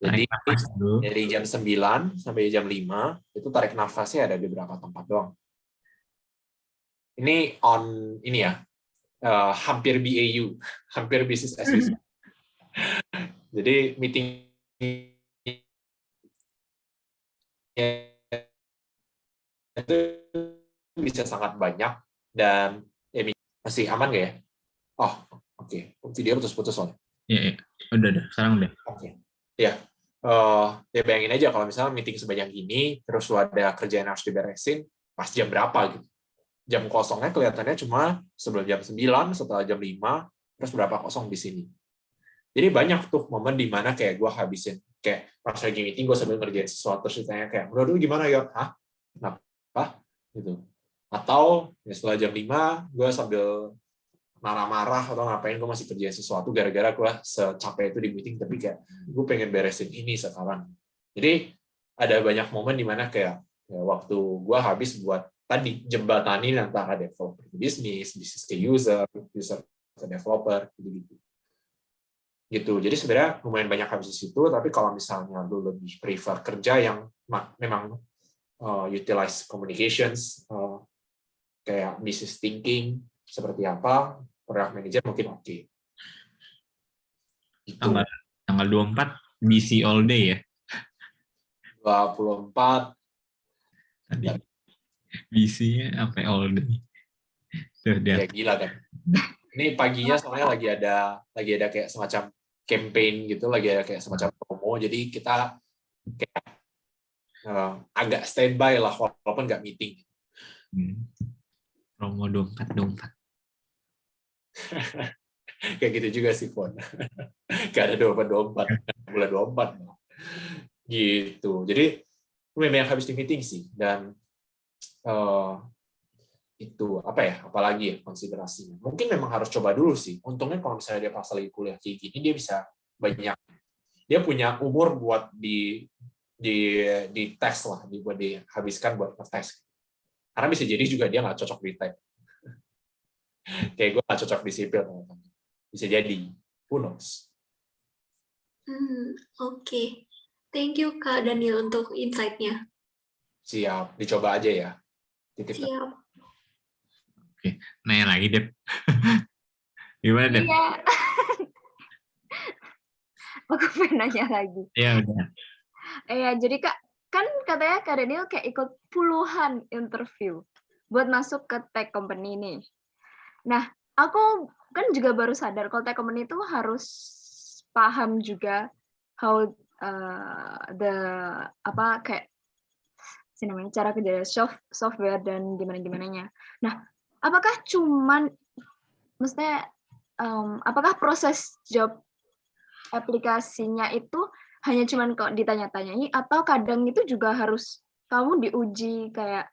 Jadi dari jam 9 sampai jam 5 itu tarik nafasnya ada di beberapa tempat doang. Ini ini ya, hampir BAU, hampir business as usual. Jadi meeting itu bisa sangat banyak dan ya, masih aman nggak ya? Oh, oke. Video putus-putus soalnya. Iya, udah, sekarang udah. Oke. Ya. Ya bayangin aja kalau misalnya meeting sebanyak ini, terus ada kerjaan yang harus diberesin, pas jam berapa gitu. Jam kosongnya kelihatannya cuma sebelum jam 9, setelah jam 5, terus berapa kosong di sini. Jadi banyak tuh momen di mana kayak gue habisin, kayak pas lagi meeting gue sambil ngerjain sesuatu, terus ditanya kayak, menurut lu gimana ya? Hah? Kenapa? Gitu. Atau ya setelah jam 5, gue sambil marah-marah atau ngapain, gue masih kerjain sesuatu gara-gara gue secapek itu di meeting, tapi kayak gue pengen beresin ini sekarang. Jadi ada banyak momen di mana kayak ya, waktu gue habis buat tadi jembatanin antara developer ke bisnis ke user ke developer gitu. Jadi sebenarnya lumayan banyak habis di situ, tapi kalau misalnya lu lebih prefer kerja yang memang utilize communications, kayak business thinking seperti apa, product manager mungkin oke. Gitu. Tanggal 24 busy all day ya. 24 tadi. Busy-nya apa all day. Tuh, ya gila kan. Ini paginya soalnya lagi ada kayak semacam campaign gitu, lagi ada kayak semacam promo. Jadi kita kayak agak standby lah walaupun nggak meeting. Promo dompet. Kayak gitu juga sih, Fon. Gak ada dompet, bulan 24. Gitu. Jadi memang habis di meeting sih. Dan itu apa ya? Apalagi ya konsiderasinya. Mungkin memang harus coba dulu sih. Untungnya kalau misalnya dia pas lagi kuliah kayak gini, dia bisa banyak. Dia punya umur buat di tes lah, buat dihabiskan buat ngetes. Karena bisa jadi juga dia nggak cocok di tech. Kayak gue nggak cocok di sipil. Bisa jadi. Who knows? Oke. Thank you Kak Daniel untuk insight-nya. Siap. Dicoba aja ya. Siap. Oke. Nanya lagi, Dep. Gimana, Dep? Iya. Aku pengen nanya lagi. Ya udah. Iya, jadi Kak, kan katanya Kak Daniel kayak ikut puluhan interview buat masuk ke tech company nih. Nah, aku kan juga baru sadar kalau tech company itu harus paham juga how kayak namanya cara kerja software dan gimana-gimananya. Nah, apakah apakah proses job aplikasinya itu hanya cuman kok ditanya-tanyai atau kadang itu juga harus kamu diuji kayak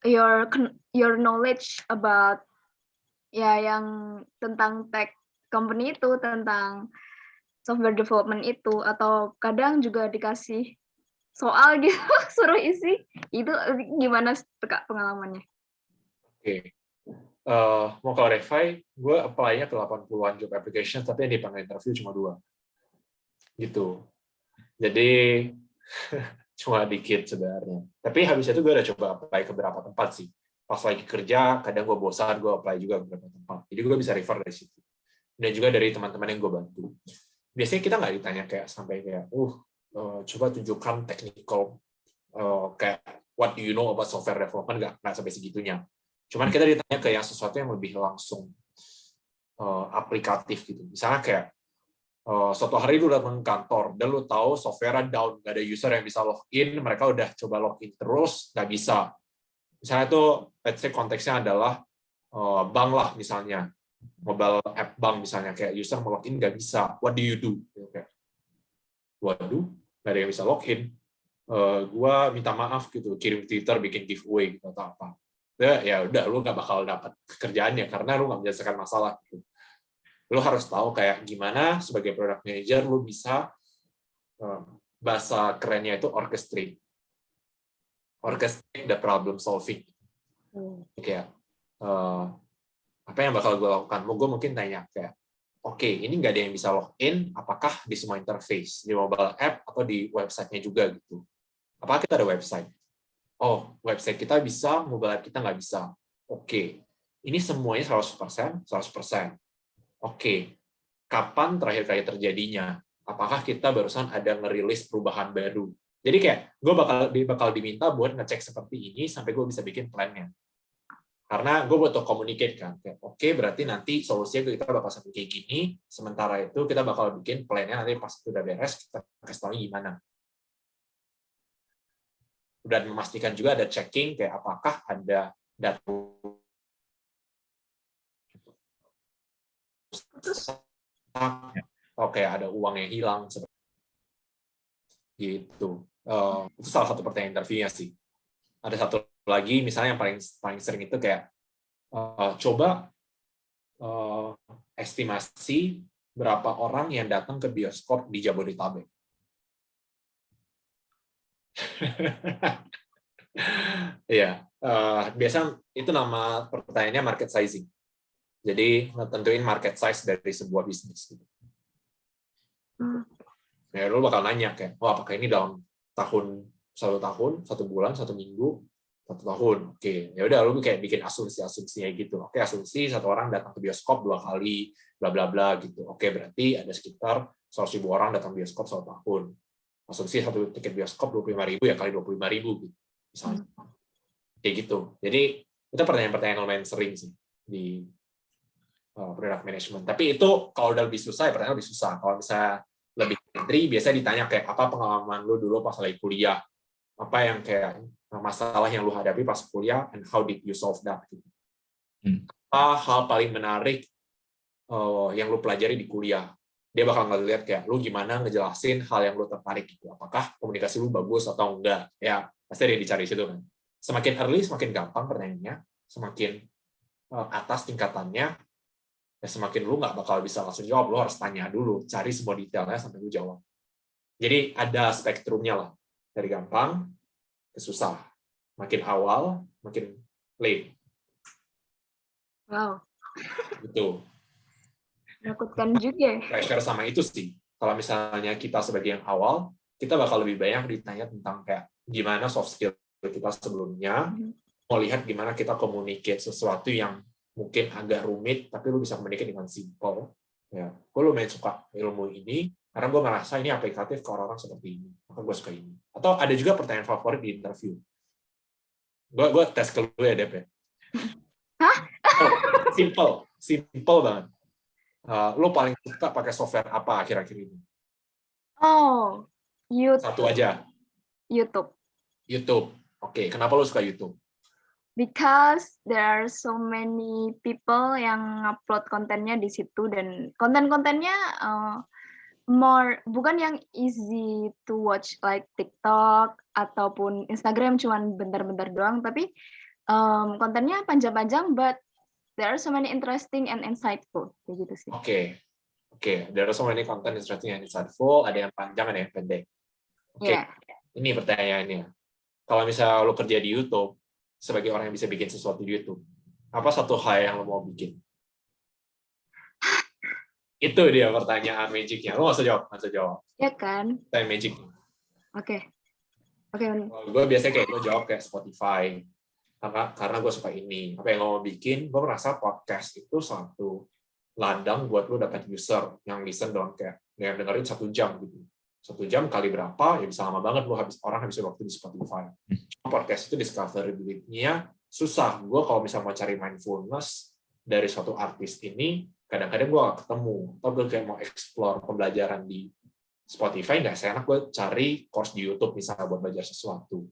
your knowledge about ya yang tentang tech company itu, tentang software development itu, atau kadang juga dikasih soal gitu suruh isi. Itu gimana Kak pengalamannya? Oke. Mau clarify, gue apply-nya ke 80-an job application, tapi yang dipanggil interview cuma 2. Gitu. Jadi, cuma dikit sebenarnya. Tapi habis itu gue udah coba apply ke beberapa tempat sih. Pas lagi kerja, kadang gue bosan, gue apply juga ke beberapa tempat. Jadi gue bisa refer dari situ. Dan juga dari teman-teman yang gue bantu. Biasanya kita nggak ditanya kayak sampai kayak, coba tunjukkan technical, kayak what do you know about software development, nggak sampai segitunya. Cuman kita ditanya ke yang sesuatu yang lebih langsung aplikatif gitu. Misalnya kayak suatu hari lu datang ke kantor dan lu tahu software down, nggak ada user yang bisa login, mereka udah coba login terus nggak bisa. Misalnya tuh, let's say konteksnya adalah bank lah misalnya, mobile app bank misalnya, kayak user mau login nggak bisa. What do you do? Kayak, waduh, nggak ada yang bisa login. Gua minta maaf gitu, kirim Twitter, bikin giveaway gitu atau apa. Ya udah, lu nggak bakal dapat kerjaannya karena lu nggak menyelesaikan masalah. Gitu. Lu harus tahu kayak gimana sebagai product manager lu bisa, bahasa kerennya itu orchestrate the problem solving. Kayak apa yang bakal gue lakukan? Gue mungkin tanya kayak, oke, ini nggak ada yang bisa login, apakah di semua interface, di mobile app atau di websitenya juga gitu? Apakah kita ada website? Oh, website kita bisa, mobile app kita nggak bisa. Oke, ini semuanya 100%. Oke, kapan terakhir kali terjadinya? Apakah kita barusan ada ngerilis perubahan baru? Jadi kayak gue bakal diminta buat ngecek seperti ini sampai gue bisa bikin plan-nya. Karena gue butuh communicate kan. Oke, berarti nanti solusinya kita bakal sampai kayak gini. Sementara itu kita bakal bikin plan-nya nanti pas itu udah beres kita kasih tahu gimana. Dan memastikan juga ada checking kayak apakah ada data oke, ada uang yang hilang gitu. Itu salah satu pertanyaan interviewnya sih. Ada satu lagi misalnya yang paling sering itu kayak coba estimasi berapa orang yang datang ke bioskop di Jabodetabek. Iya, biasa itu nama pertanyaannya market sizing. Jadi tentuin market size dari sebuah bisnis. Ya, lu bakal nanya kayak, apakah ini dalam satu tahun, 1 bulan, 1 minggu, 1 tahun. Oke, ya udah lu kayak bikin asumsinya gitu. Oke, asumsi 1 orang datang ke bioskop 2 kali, bla bla bla gitu. Oke, berarti ada sekitar 100.000 orang datang ke bioskop 1 tahun. Asumsi 1 tiket bioskop 25.000 ya kali 25.000 gitu. Misalnya. Kayak gitu. Jadi itu pertanyaan-pertanyaan lumayan sering sih di product management. Tapi itu kalau udah lebih susah, ya pertanyaan lebih susah. Kalau misalnya lebih entry, biasanya ditanya kayak apa pengalaman lu dulu pas lagi kuliah, apa yang kayak masalah yang lu hadapi pas kuliah, and how did you solve that? Gitu. Apa hal paling menarik yang lu pelajari di kuliah? Dia bakal ngeliat kayak lu gimana ngejelasin hal yang lu tertarik gitu. Apakah komunikasi lu bagus atau enggak? Ya pasti ada yang dicari situ kan. Semakin early semakin gampang pertanyaannya, semakin atas tingkatannya, ya semakin lu nggak bakal bisa langsung jawab, lu harus tanya dulu, cari semua detailnya sampai lu jawab. Jadi ada spektrumnya lah, dari gampang ke susah, makin awal, makin late. Wow, Gitu. menakutkan juga. Pressure sama itu sih. Kalau misalnya kita sebagai yang awal, kita bakal lebih banyak ditanya tentang kayak gimana soft skill kita sebelumnya, mau lihat gimana kita communicate sesuatu yang mungkin agak rumit, tapi lu bisa communicate dengan simple. Ya, gue lumayan suka ilmu ini, karena gue merasa ini aplikatif ke orang-orang seperti ini. Maka gue suka ini. Atau ada juga pertanyaan favorit di interview. Gue tes ke lu ya, Dep ya. Hah? Simple banget. Lu paling suka pakai software apa akhir-akhir ini? Oh, Satu aja. YouTube. YouTube. Oke, kenapa lu suka YouTube? Because there are so many people yang upload kontennya di situ, dan konten-kontennya bukan yang easy to watch like TikTok ataupun Instagram cuman bentar-bentar doang, tapi kontennya panjang-panjang, but there are so many interesting and insightful, kayak gitu sih. Oke. There are so many content interesting and insightful, ada yang panjang, ada yang pendek. Oke. Yeah. Ini pertanyaannya. Kalau misalnya lo kerja di YouTube, sebagai orang yang bisa bikin sesuatu di YouTube, apa satu hal yang lo mau bikin? Itu dia pertanyaan magicnya. Lo nggak usah jawab. Ya kan? Pertanyaan magic. Oke. Gue biasanya kayak gue jawab kayak Spotify. Karena gue suka ini. Apa yang lo mau bikin? Gue merasa podcast itu satu ladang buat lo dapat user yang listen dong, kayak yang dengerin 1 jam gitu. 1 jam kali berapa, ya bisa lama banget lo orang habis waktu di Spotify. Podcast itu discoverability-nya susah. Gue kalau misalnya mau cari mindfulness dari suatu artis ini, kadang-kadang gue gak ketemu. Atau gue kayak mau explore pembelajaran di Spotify, nggak seenak gue cari course di YouTube misalnya buat belajar sesuatu.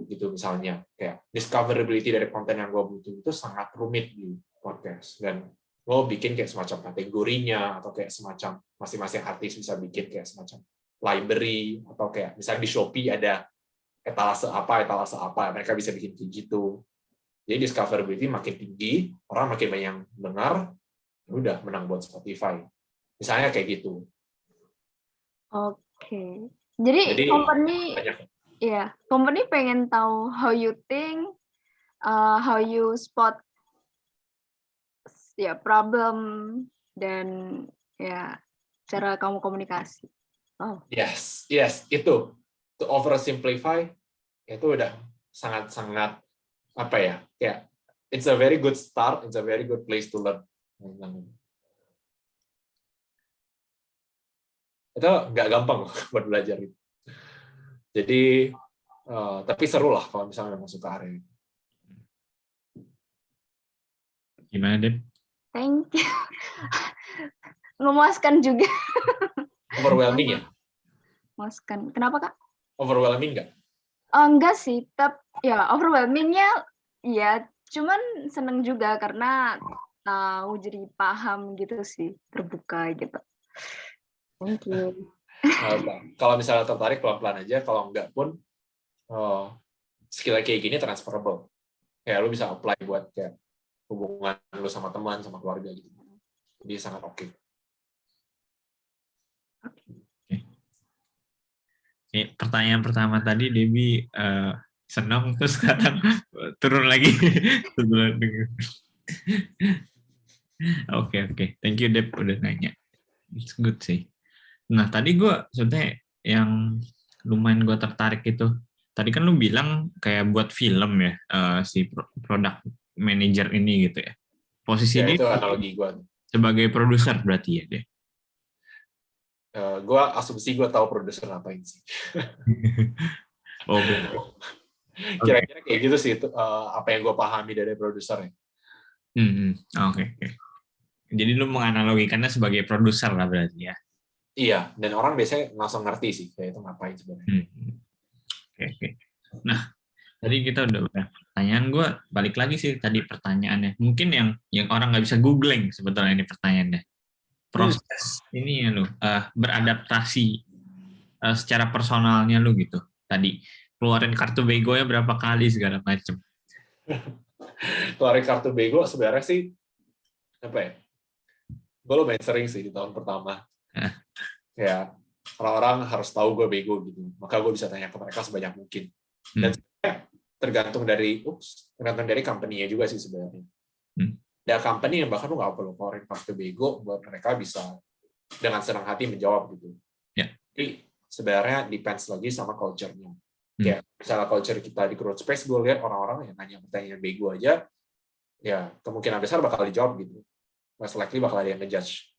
Gitu misalnya. Kayak discoverability dari konten yang gue butuh itu sangat rumit di podcast. Dan gue bikin kayak semacam kategorinya, atau kayak semacam masing-masing artis bisa bikin kayak semacam library, atau kayak misalnya di Shopee ada etalase apa, mereka bisa bikin kayak gitu. Jadi discoverability makin tinggi, orang makin banyak yang dengar, udah menang buat Spotify. Misalnya kayak gitu. Oke. Jadi company pengen tahu how you think, how you spot problem, dan cara kamu komunikasi. Oh. Yes, itu. To oversimplify, itu udah sangat-sangat apa ya? Kayak it's a very good start, it's a very good place to learn. Itu nggak gampang buat belajar itu. Jadi, tapi seru lah kalau misalnya memang suka area. Gimana, Dep? Thank you. Memuaskan juga. Overwhelming ya? Memuaskan. Kenapa, Kak? Overwhelming nggak? Enggak sih, tapi ya overwhelmingnya ya, cuman seneng juga karena tahu, jadi paham gitu sih, terbuka gitu. Thank you. Kalau misalnya tertarik pelan-pelan aja, kalau enggak pun skill kayak gini transferable. Kayak lu bisa apply buat kayak hubungan lu sama teman, sama keluarga gitu. Jadi sangat oke. Pertanyaan pertama tadi Debbie senang, terus sekarang turun lagi. Oke. Thank you, Deb, udah nanya. It's good sih. Nah, tadi gue sebenarnya yang lumayan gue tertarik itu, tadi kan lu bilang kayak buat film ya, si product manager ini gitu ya. Posisi Ya, dia itu analogi gue. Sebagai produser berarti ya, deh. Gue asumsi gue tahu produser ngapain sih. Oh, kira-kira kayak gitu sih, itu apa yang gue pahami dari produsernya. Oke. Jadi lu menganalogikannya sebagai produser lah berarti ya. Iya, dan orang biasanya langsung ngerti sih kayak itu ngapain sebenarnya. Oke. Nah, tadi kita udah pertanyaan, gue balik lagi sih tadi pertanyaannya. Mungkin yang orang nggak bisa googling sebetulnya ini pertanyaannya. Proses ini ya lu beradaptasi secara personalnya lu gitu. Tadi keluarin kartu begonya berapa kali segala macem. Keluarin kartu bego sebenarnya sih apa ya? Gue lumayan sering sih di tahun pertama. Ya orang-orang harus tahu gue bego gitu. Maka gue bisa tanya ke mereka sebanyak mungkin. Dan tergantung dari company-nya juga sih sebenarnya. Ada company yang bahkan lu nggak perlu keluarin kartu bego buat mereka bisa dengan senang hati menjawab gitu. Jadi sebenarnya depends lagi sama culture-nya. Kayak misalnya culture kita di growth space, gue lihat orang-orang yang nanya pertanyaan bego aja, ya kemungkinan besar bakal dijawab gitu. Most likely bakal ada yang ngejudge.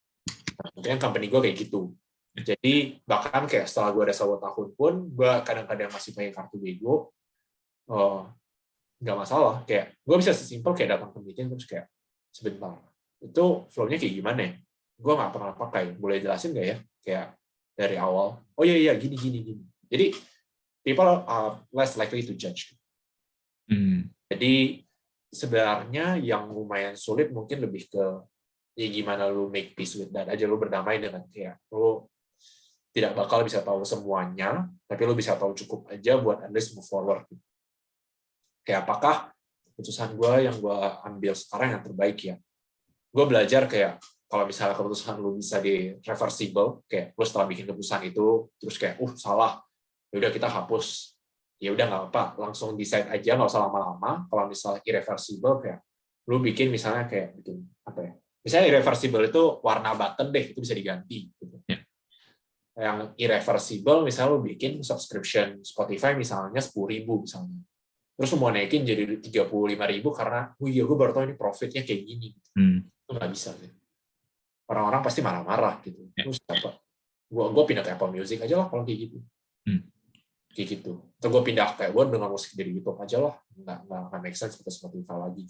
Mungkin company gue kayak gitu. Jadi bahkan kayak setelah gue ada 1 tahun pun, gue kadang-kadang masih pakai kartu bego, nggak masalah. Kayak gue bisa sesimpel kayak datang ke meeting terus kayak sebentar, itu flow-nya kayak gimana ya? Gue nggak pernah pakai. Boleh jelasin nggak ya? Kayak dari awal. Oh iya gini. Jadi people are less likely to judge. Jadi sebenarnya yang lumayan sulit mungkin lebih ke ya gimana lu make peace with that aja, lu berdamai dengan kayak lu tidak bakal bisa tahu semuanya, tapi lu bisa tahu cukup aja buat at least move forward. Kayak apakah keputusan gue yang gue ambil sekarang yang terbaik ya? Gue belajar kayak kalau misalnya keputusan lu bisa di reversible, kayak lu setelah bikin keputusan itu terus kayak salah, ya udah kita hapus, ya udah nggak apa, langsung decide aja, nggak usah lama-lama. Kalau misalnya irreversible kayak lu bikin misalnya kayak bikin apa ya, misalnya irreversible itu warna button deh, itu bisa diganti gitu. Yang irreversible misalnya lu bikin subscription Spotify misalnya 10.000 misalnya, terus mau naikin jadi 35.000 karena iya gue baru tahu ini profitnya kayak gini. Itu nggak bisa sih. Orang-orang pasti marah-marah gitu. Terus apa? Gue pindah ke Apple Music aja lah kalau kayak gitu. Kayak gitu. Atau gue pindah kayak gue dengar musik dari YouTube aja lah. Nggak make sense ke Spotify lagi.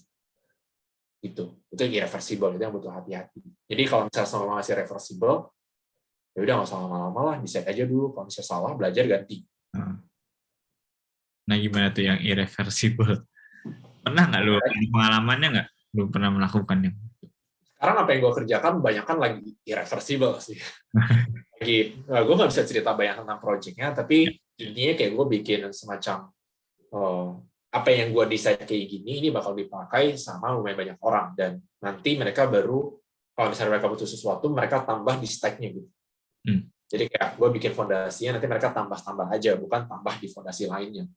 Gitu. Itu irreversible, itu yang butuh hati-hati. Jadi kalau misalnya sama masih reversible, ya udah nggak usah lama-lama lah, decide aja dulu. Kalau misalnya salah, belajar ganti. Nah gimana tuh yang irreversible? Pernah nggak lu pengalamannya nggak? Lu pernah melakukannya? Sekarang apa yang gue kerjakan kebanyakan lagi irreversible sih. Gue nggak bisa cerita banyak tentang projectnya, tapi intinya kayak gue bikin semacam apa yang gue decide kayak gini, ini bakal dipakai sama lumayan banyak orang, dan nanti mereka baru, kalau misalnya mereka butuh sesuatu, mereka tambah di stack-nya gitu. Jadi kayak gue bikin fondasinya, nanti mereka tambah-tambah aja, bukan tambah di fondasi lainnya.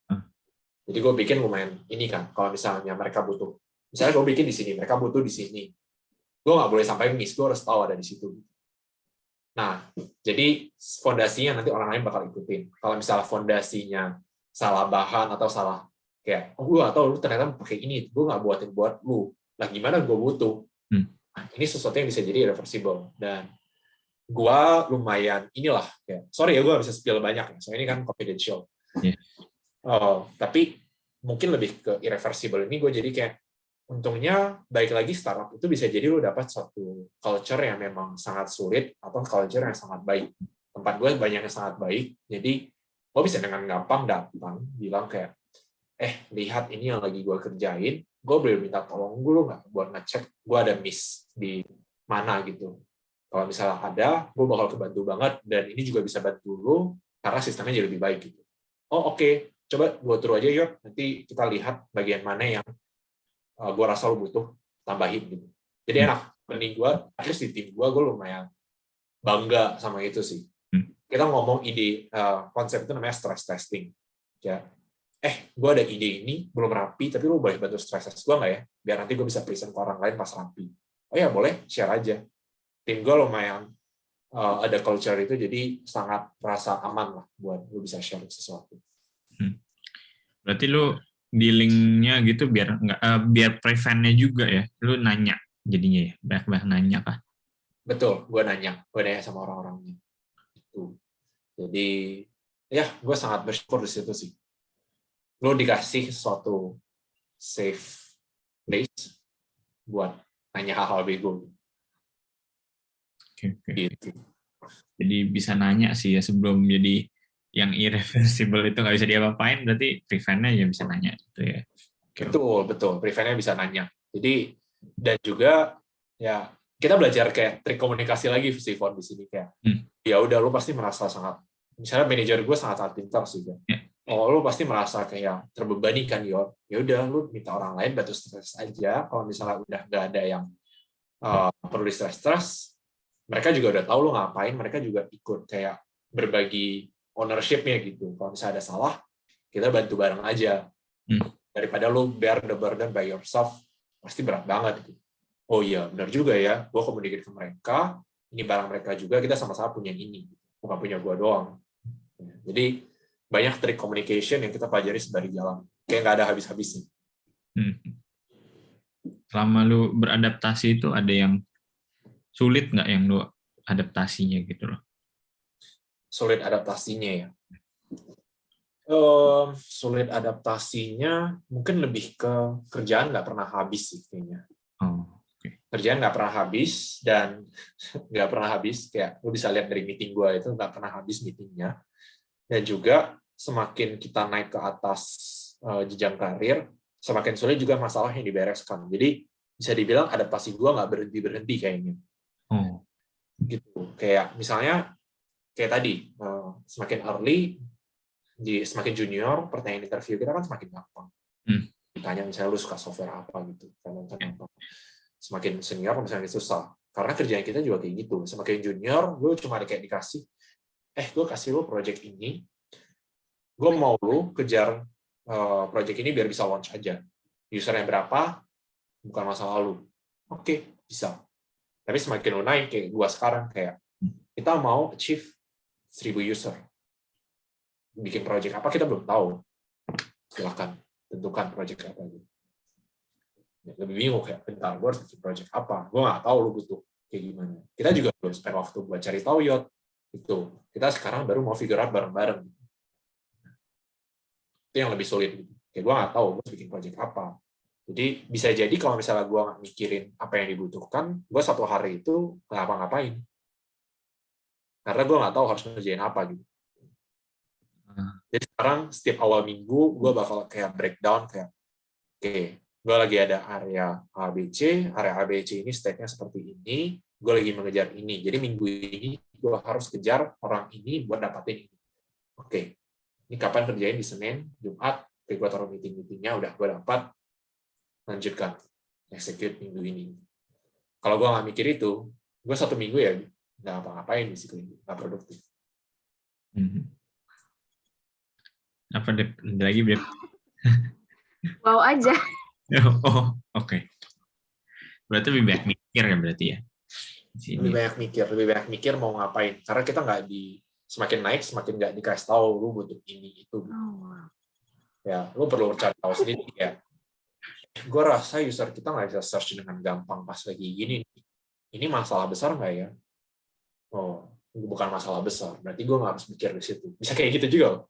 Jadi gue bikin lumayan ini kan, kalau misalnya mereka butuh, misalnya gue bikin di sini, mereka butuh di sini, gue nggak boleh sampai miss, gue harus tahu ada di situ. Nah, jadi fondasinya nanti orang lain bakal ikutin. Kalau misalnya fondasinya salah bahan atau salah kayak, gue nggak tahu lu ternyata pakai ini, gue nggak buatin buat lu. Lah gimana gue butuh? Nah, ini sesuatu yang bisa jadi irreversible. Dan gue lumayan inilah, kayak, sorry ya gue bisa spill banyak ya, soalnya ini kan confidential. Tapi mungkin lebih ke irreversible ini gue jadi kayak, untungnya baik lagi startup itu bisa jadi lu dapat satu culture yang memang sangat sulit atau culture yang sangat baik. Tempat gue banyak yang sangat baik, jadi gue bisa dengan gampang datang bilang kayak, lihat ini yang lagi gue kerjain, gue boleh minta tolong dulu nggak buat ngecek gue ada miss di mana gitu. Kalau misalnya ada, gue bakal kebantu banget, dan ini juga bisa bantu lu karena sistemnya jadi lebih baik gitu. Oke. Coba gue turun aja yuk, nanti kita lihat bagian mana yang gue rasa lo butuh tambahin gitu. Jadi enak, mending gue, at least di tim gue lumayan bangga sama itu sih. Kita ngomong ide, konsep itu namanya stress testing. Ya, gue ada ide ini, belum rapi, tapi lo boleh bantu stress test gue nggak ya? Biar nanti gue bisa present ke orang lain pas rapi. Oh ya boleh, share aja. Tim gue lumayan ada culture itu, jadi sangat merasa aman lah buat lo bisa share sesuatu. Berarti lu dealingnya gitu biar preventnya juga ya, lu nanya jadinya ya, banyak nanya kah? Betul, gue nanya sama orang-orangnya. Itu. Jadi ya gue sangat bersyukur di situ sih. Lu dikasih suatu safe place buat nanya hal-hal bego. Oke. Gitu. Jadi bisa nanya sih ya sebelum jadi yang irreversible itu nggak bisa diapa-apain, berarti prevent-nya ya bisa nanya gitu ya. Oke. Betul. Prevent-nya bisa nanya. Jadi, dan juga ya kita belajar kayak trik komunikasi lagi sih Fon di sini kayak. Ya udah lu pasti merasa sangat, misalnya manajer gue sangat pintar sih kan. Ya. Oh, lu pasti merasa kayak terbebani kan, ya udah lu minta orang lain bantu stres aja. Kalau misalnya udah nggak ada yang perlu di stres, mereka juga udah tahu lu ngapain, mereka juga ikut kayak berbagi ownership-nya gitu. Kalau misalnya ada salah, kita bantu bareng aja. Daripada lu bear the burden by yourself, pasti berat banget gitu. Oh iya, benar juga ya, gue komunikasi ke mereka, ini barang mereka juga, kita sama-sama punya ini, bukan punya gue doang. Jadi banyak trik communication yang kita pelajari sembari jalan, kayak nggak ada habis-habisnya. Selama lu beradaptasi itu ada yang sulit nggak yang lu adaptasinya gitu loh? Sulit adaptasinya ya. Sulit adaptasinya mungkin lebih ke kerjaan nggak pernah habis sih kayaknya. Kerjaan nggak pernah habis, dan nggak pernah habis, kayak lu bisa lihat dari meeting gue itu nggak pernah habis meetingnya. Dan juga semakin kita naik ke atas jenjang karir, semakin sulit juga masalah yang dibereskan. Jadi bisa dibilang adaptasi gue nggak berhenti kayaknya. Gitu. Kayak misalnya kayak tadi, semakin early, semakin junior, pertanyaan interview kita kan semakin gampang. Ditanya misalnya lu suka software apa gitu, apa. Semakin senior misalnya susah, karena kerjaan kita juga kayak gitu. Semakin junior, gue cuma kayak dikasih, gue kasih lu project ini, gue mau lu kejar project ini biar bisa launch aja. Usernya berapa, bukan masalah lu. Oke, bisa. Tapi semakin lu naik, kayak gue sekarang, kayak kita mau achieve 1000 user. Bikin project apa, kita belum tahu. Silakan tentukan project apa gitu. Lebih bingung kayak, bentar, gue harus bikin project apa? Gue nggak tahu lu butuh kayak gimana. Kita juga belum spend waktu buat cari tahu, Yot. Itu. Kita sekarang baru mau figure out bareng-bareng. Itu yang lebih sulit. Gitu. Kayak gue nggak tahu gue harus bikin project apa. Jadi bisa jadi kalau misalnya gue nggak mikirin apa yang dibutuhkan, gue satu hari itu nggak ngapa-ngapain. Karena gue nggak tahu harus ngerjain apa gitu. Jadi sekarang setiap awal minggu gue bakal kayak breakdown kayak, oke, gue lagi ada area ABC, area ABC ini state-nya seperti ini, gue lagi mengejar ini. Jadi minggu ini gue harus kejar orang ini buat dapatin ini. Oke, ini kapan kerjain di Senin, Jumat, oke, gue taruh meeting-meetingnya, udah gue dapat, lanjutkan, execute minggu ini. Kalau gue nggak mikir itu, gue satu minggu ya nggak apa-ngapain, basically, nggak produktif. Apa lagi, Beb? Wow aja. Oh, oke. Berarti lebih banyak mikir ya berarti ya? Lebih banyak mikir mau ngapain. Karena kita nggak semakin naik, semakin nggak dikasih tahu lu butuh ini, itu. Ya, lu perlu cari tahu sendiri ya. Gue rasa user kita nggak bisa search dengan gampang pas lagi gini. Ini masalah besar nggak ya? Oh, bukan masalah besar. Berarti gue nggak harus mikir di situ. Bisa kayak gitu juga.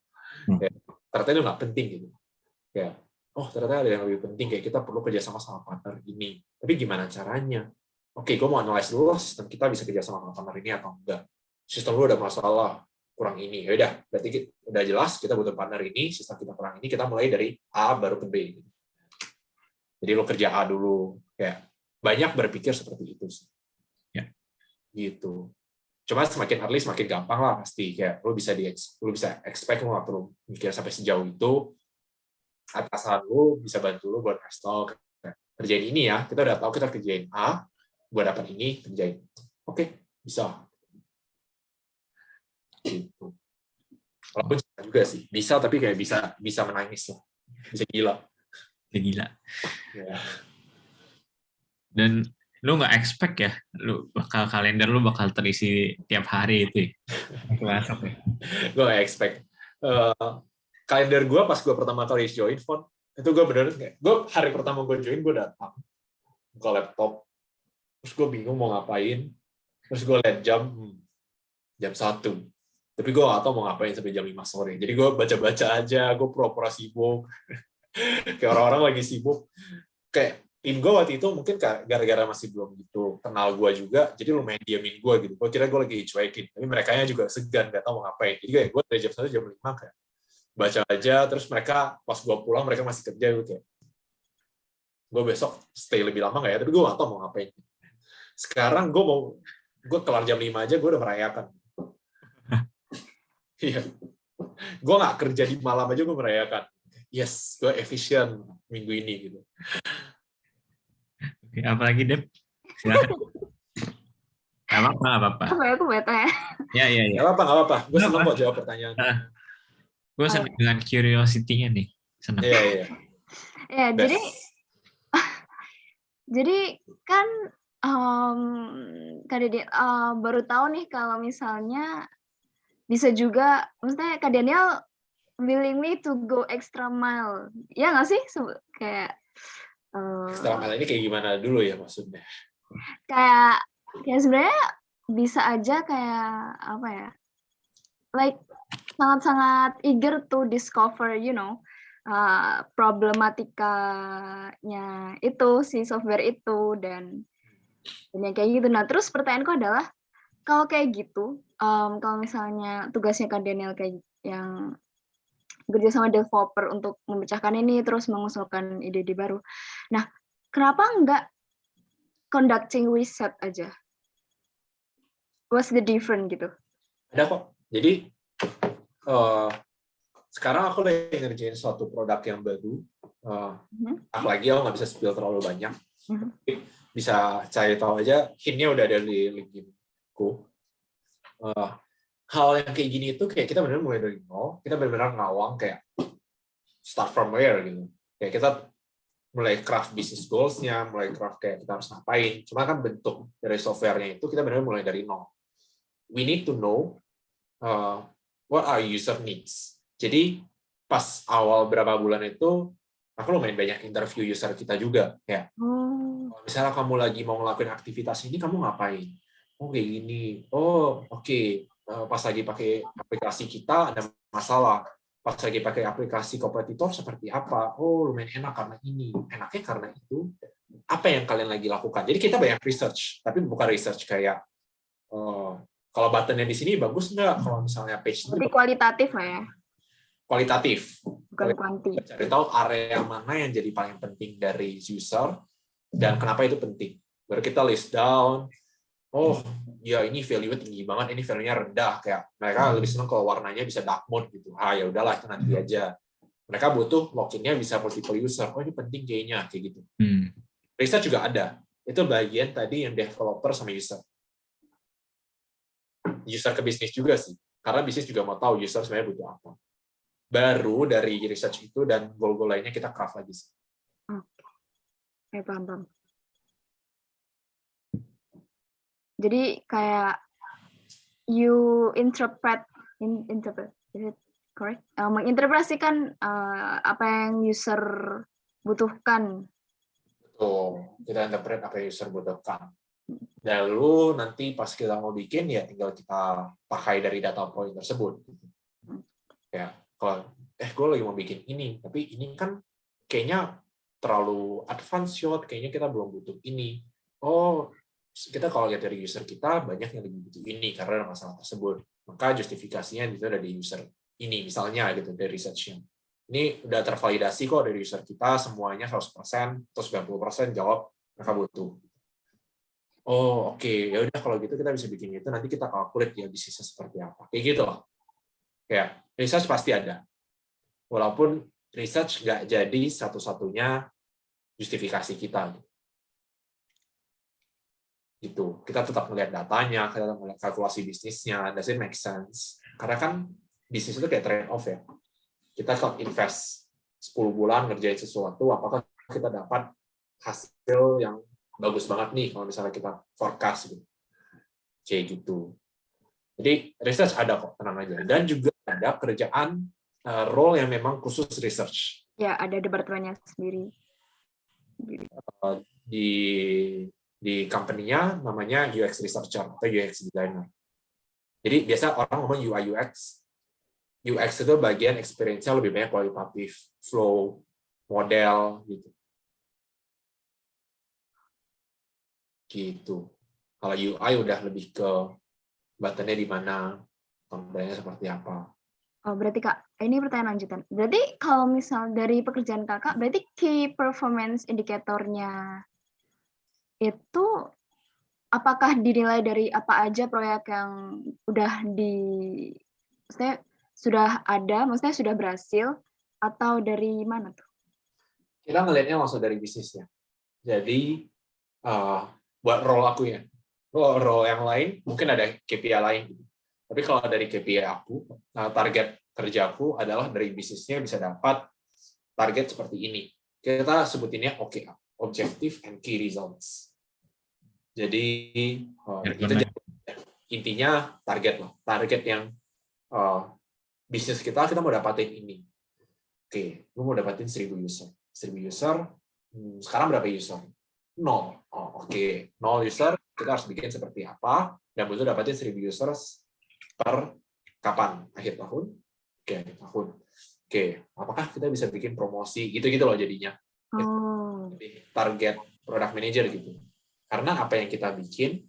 Ya, ternyata itu nggak penting gitu. Ya, oh ternyata ada yang lebih penting, kayak kita perlu kerjasama sama partner ini. Tapi gimana caranya? Oke, gue mau analyze dulu sistem kita bisa kerjasama sama partner ini atau enggak. Sistem lu ada masalah, kurang ini. Ya udah, berarti udah jelas kita butuh partner ini, sistem kita kurang ini, kita mulai dari A baru ke B. Jadi lo kerja A dulu. Kayak banyak berpikir seperti itu sih. Ya. Gitu. Cuma semakin early semakin gampang lah pasti. Kayak lo bisa expect, lo nggak perlu mikir sampai sejauh itu. Atasan lo bisa bantu lo buat kasih tahu, kerjain ini ya, kita udah tahu kita kerjain A, buat dapat ini kerjain. Oke, bisa. Gitu. Walaupun juga sih bisa, tapi kayak bisa menangis lah, bisa gila. Gila. Ya. Dan lu nggak expect ya, kalender lu bakal terisi tiap hari itu. Masuk ya. Gue nggak expect. Kalender gue pas gue pertama kali join Fon, itu gue bener kayak, gue hari pertama gue join, gue datang buka laptop, terus gue bingung mau ngapain, terus gue liat jam 1, tapi gue nggak tahu mau ngapain sampai jam 5 sore. Jadi gue baca-baca aja, gue pura-pura sibuk, kayak orang-orang lagi sibuk, kayak tim gue waktu itu mungkin gara-gara masih belum gitu kenal gue juga, jadi lumayan diamin gue gitu. Gue kira gue lagi dicuekin, tapi merekanya juga segan, nggak tahu mau ngapain. Jadi kayak gue dari jam 1 jam 5 kayak baca aja, terus mereka pas gue pulang mereka masih kerja, gue kayak gue besok stay lebih lama nggak ya, tapi gue nggak tahu mau ngapain. Sekarang gue kelar jam 5 aja gue udah merayakan. Iya, gue nggak kerja di malam aja gue merayakan. Yes, gue efisien minggu ini gitu. Oke, apalagi Dep? Silakan. Gak apa-apa. Aku bete. Ya. Nggak apa-apa. Gue seneng kok jawab pertanyaan. Gue senang dengan curiosity-nya nih. Senang. Iya. Ya, jadi kan Kak Daniel baru tahu nih kalau misalnya bisa juga, maksudnya Kak Daniel willingly to go extra mile. Ya nggak sih? Kayak Extra mile ini kayak gimana dulu ya maksudnya? Kayak sebenarnya bisa aja kayak apa ya? Like sangat-sangat eager to discover, problematikanya itu si software itu dan yang kayak gitu. Nah, terus pertanyaanku adalah kalau kayak gitu, kalau misalnya tugasnya Kak Daniel kayak yang bekerja sama developer untuk memecahkan ini terus mengusulkan ide-ide baru. Nah, kenapa enggak conducting research aja? What's the difference gitu? Ada kok. Jadi sekarang aku lagi ngerjain suatu produk yang baru. Apalagi aku nggak bisa spill terlalu banyak. Bisa cari tahu aja. Hintnya udah ada di LinkedIn-ku. Hal yang kayak gini itu kayak kita benar-benar mulai dari nol. Kita benar-benar ngawang kayak start from where gitu. Kayak kita mulai craft business goals-nya, mulai craft kayak kita harus ngapain. Cuma kan bentuk dari software-nya itu kita benar-benar mulai dari nol. We need to know what our user needs. Jadi pas awal berapa bulan itu, aku lumayan banyak interview user kita juga. Kayak, misalnya kamu lagi mau ngelakuin aktivitas ini, kamu ngapain? Oh kayak gini. Oh oke. Pas lagi pakai aplikasi kita ada masalah. Pas lagi pakai aplikasi kompetitor seperti apa? Oh lumayan enak karena ini. Enaknya karena itu. Apa yang kalian lagi lakukan? Jadi kita banyak research, tapi bukan research kayak kalau buttonnya di sini bagus nggak? Kalau misalnya page lebih kualitatif lah ya. Kualitatif. Bukan kuanti. Cari tahu area mana yang jadi paling penting dari user dan kenapa itu penting. Baru kita list down. Oh, ya ini value-nya tinggi banget, ini value-nya rendah. Kayak mereka lebih senang kalau warnanya bisa dark mode gitu. Ya udahlah itu nanti aja. Mereka butuh login-nya bisa multiple user. Oh ini penting kayaknya kayak gitu. Research juga ada. Itu bagian tadi yang developer sama user. User ke bisnis juga sih. Karena bisnis juga mau tahu user sebenarnya butuh apa. Baru dari research itu dan goal-goal lainnya kita craft lagi sih. Oke, paham. Jadi kayak you interpret, is it correct? Menginterpretasikan apa yang user butuhkan. Betul, kita interpret apa yang user butuhkan. Lalu nanti pas kita mau bikin ya tinggal kita pakai dari data point tersebut. Ya, kalau gue lagi mau bikin ini, tapi ini kan kayaknya terlalu advance shot, kayaknya kita belum butuh ini. Oh, kita kalau lihat dari user kita banyak yang lebih butuh ini karena ada masalah tersebut. Maka justifikasinya itu ada di user ini misalnya gitu dari research-nya. Ini udah tervalidasi kok dari user kita semuanya 100% atau 90% jawab mereka butuh. Oh, oke. Ya udah kalau gitu kita bisa bikin itu nanti kita calculate ya bisnisnya seperti apa. Kayak gitu loh. Kayak research pasti ada. Walaupun research nggak jadi satu-satunya justifikasi kita. Gitu. Kita tetap melihat datanya, kita tetap melihat kalkulasi bisnisnya, does it make sense? Karena kan bisnis itu kayak trade off ya. Kita kalau invest 10 bulan ngerjain sesuatu, apakah kita dapat hasil yang bagus banget nih kalau misalnya kita forecast gitu. Kayak gitu. Jadi research ada kok, tenang aja. Dan juga ada kerjaan role yang memang khusus research. Ya, ada departemennya sendiri. Di company-nya namanya UX researcher atau UX designer. Jadi biasa orang ngomong UI UX. UX itu bagian experience-nya lebih banyak kualitatif, flow, model gitu. gitu. Kalau UI udah lebih ke buttonnya di mana, tampilannya seperti apa. Oh, berarti Kak, ini pertanyaan lanjutan. Berarti kalau misal dari pekerjaan Kakak, berarti key performance indikatornya itu apakah dinilai dari apa aja proyek yang udah maksudnya sudah ada, maksudnya sudah berhasil, atau dari mana tuh? Kita ngelihatnya langsung dari bisnisnya. Jadi, buat role aku ya, role yang lain mungkin ada KPI lain. Tapi kalau dari KPI aku, target kerjaku adalah dari bisnisnya bisa dapat target seperti ini. Kita sebutinnya OKR, Objective and Key Results. Jadi itu intinya target lah, target yang bisnis kita mau dapatin ini. Oke, lu mau dapatin 1.000 user. 1.000 user, sekarang berapa user? 0. Oh, oke. 0 user, kita harus bikin seperti apa, dan butuh dapatin 1.000 users per kapan? Akhir tahun? Oke, akhir tahun. Oke, apakah kita bisa bikin promosi? Gitu-gitu loh jadinya. Target product manager gitu. Karena apa yang kita bikin,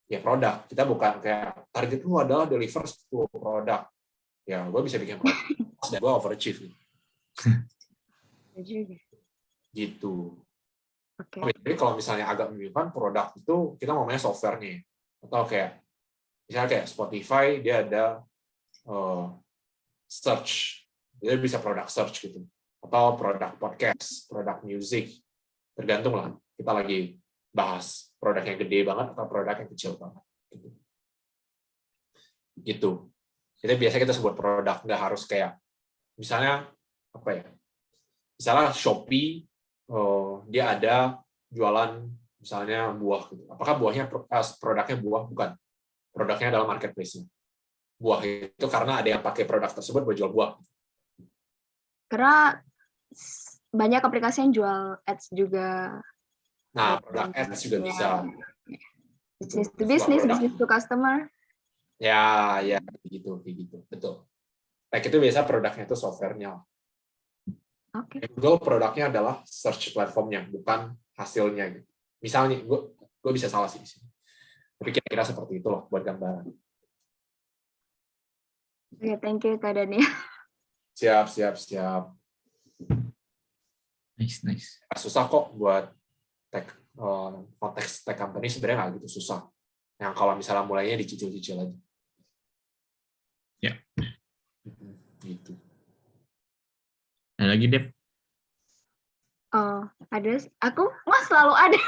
ya produk. Kita bukan kayak, target lu adalah deliver 10 produk. Ya, gue bisa bikin produk. Dan gue overachieve. Gitu. Okay. Jadi kalau misalnya agak membingungkan, produk itu kita ngomongnya software-nya. Atau kayak, misalnya kayak Spotify, dia ada search. Dia bisa produk search gitu. Atau produk podcast, produk music. Tergantung lah. Kita lagi bahas produk yang gede banget atau produk yang kecil banget. Gitu. Jadi biasanya kita sebut produk, nggak harus kayak, misalnya, apa ya, misalnya Shopee, dia ada jualan misalnya buah gitu. Apakah buahnya produknya buah? Bukan. Produknya adalah marketplace-nya. Buah itu karena ada yang pakai produk tersebut buat jual buah. Karena banyak aplikasi yang jual ads juga. Nah, produk ads juga bisa. Business to business, business to customer. Ya, gitu. Betul. Like itu biasa produknya itu software-nya. Okay. Google produknya adalah search platformnya, bukan hasilnya. Gitu. Misalnya, gue bisa salah sih di sini. Tapi kira-kira seperti itu loh buat gambaran. Oke, thank you Kak Daniel. Siap. Nice. Susah kok buat konteks tech company sebenarnya nggak gitu susah. Yang kalau misalnya mulainya dicicil-cicil aja. Ya. Gitu. Ada lagi, Dep? Oh, ada. Aku selalu ada.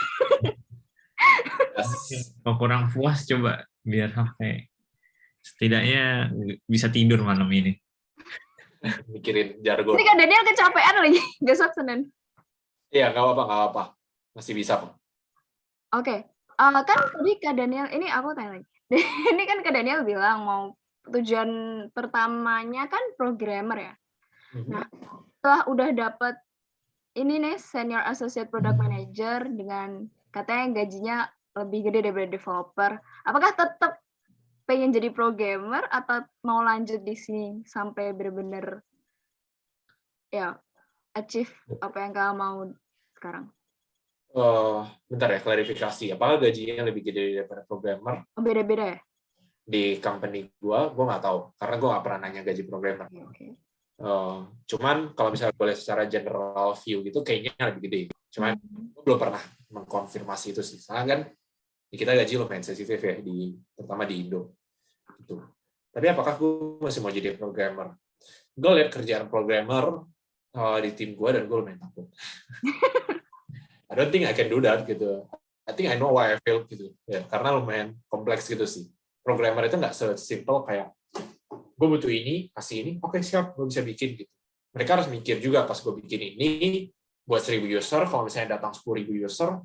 Kalau kurang puas, coba biar sampai setidaknya bisa tidur malam ini. Mikirin jargon. Ini Kak Daniel kecapean lagi. Besok Senin. Iya, nggak apa-apa. Masih bisa kok. Oke. Kan tadi Kak Daniel, ini aku tanya lagi. Ini kan Kak Daniel bilang mau tujuan pertamanya kan programmer ya. Nah, setelah udah dapat ini nih senior associate product manager dengan katanya gajinya lebih gede daripada developer, apakah tetap pengen jadi programmer atau mau lanjut di sini sampai benar-benar ya achieve apa yang kamu mau sekarang? Bentar ya, klarifikasi. Apakah gajinya lebih gede daripada programmer? Oh, beda-beda ya? Di company gue nggak tahu. Karena gue nggak pernah nanya gaji programmer. Okay. Cuman kalau misalnya boleh secara general view gitu, kayaknya lebih gede. Cuman gue belum pernah mengkonfirmasi itu sih. Soalnya kan kita gaji lumayan sensitif ya, terutama di Indo. Gitu. Tapi apakah gue masih mau jadi programmer? Gue lihat kerjaan programmer di tim gue dan gue lumayan takut. I don't think I can do that gitu. I think I know why I failed gitu. Ya, karena lumayan kompleks gitu sih. Programmer itu nggak sesimpel kayak gue butuh ini, kasih ini, oke siap, gue bisa bikin gitu. Mereka harus mikir juga pas gue bikin ini buat 1.000 user, kalau misalnya datang 10.000 user,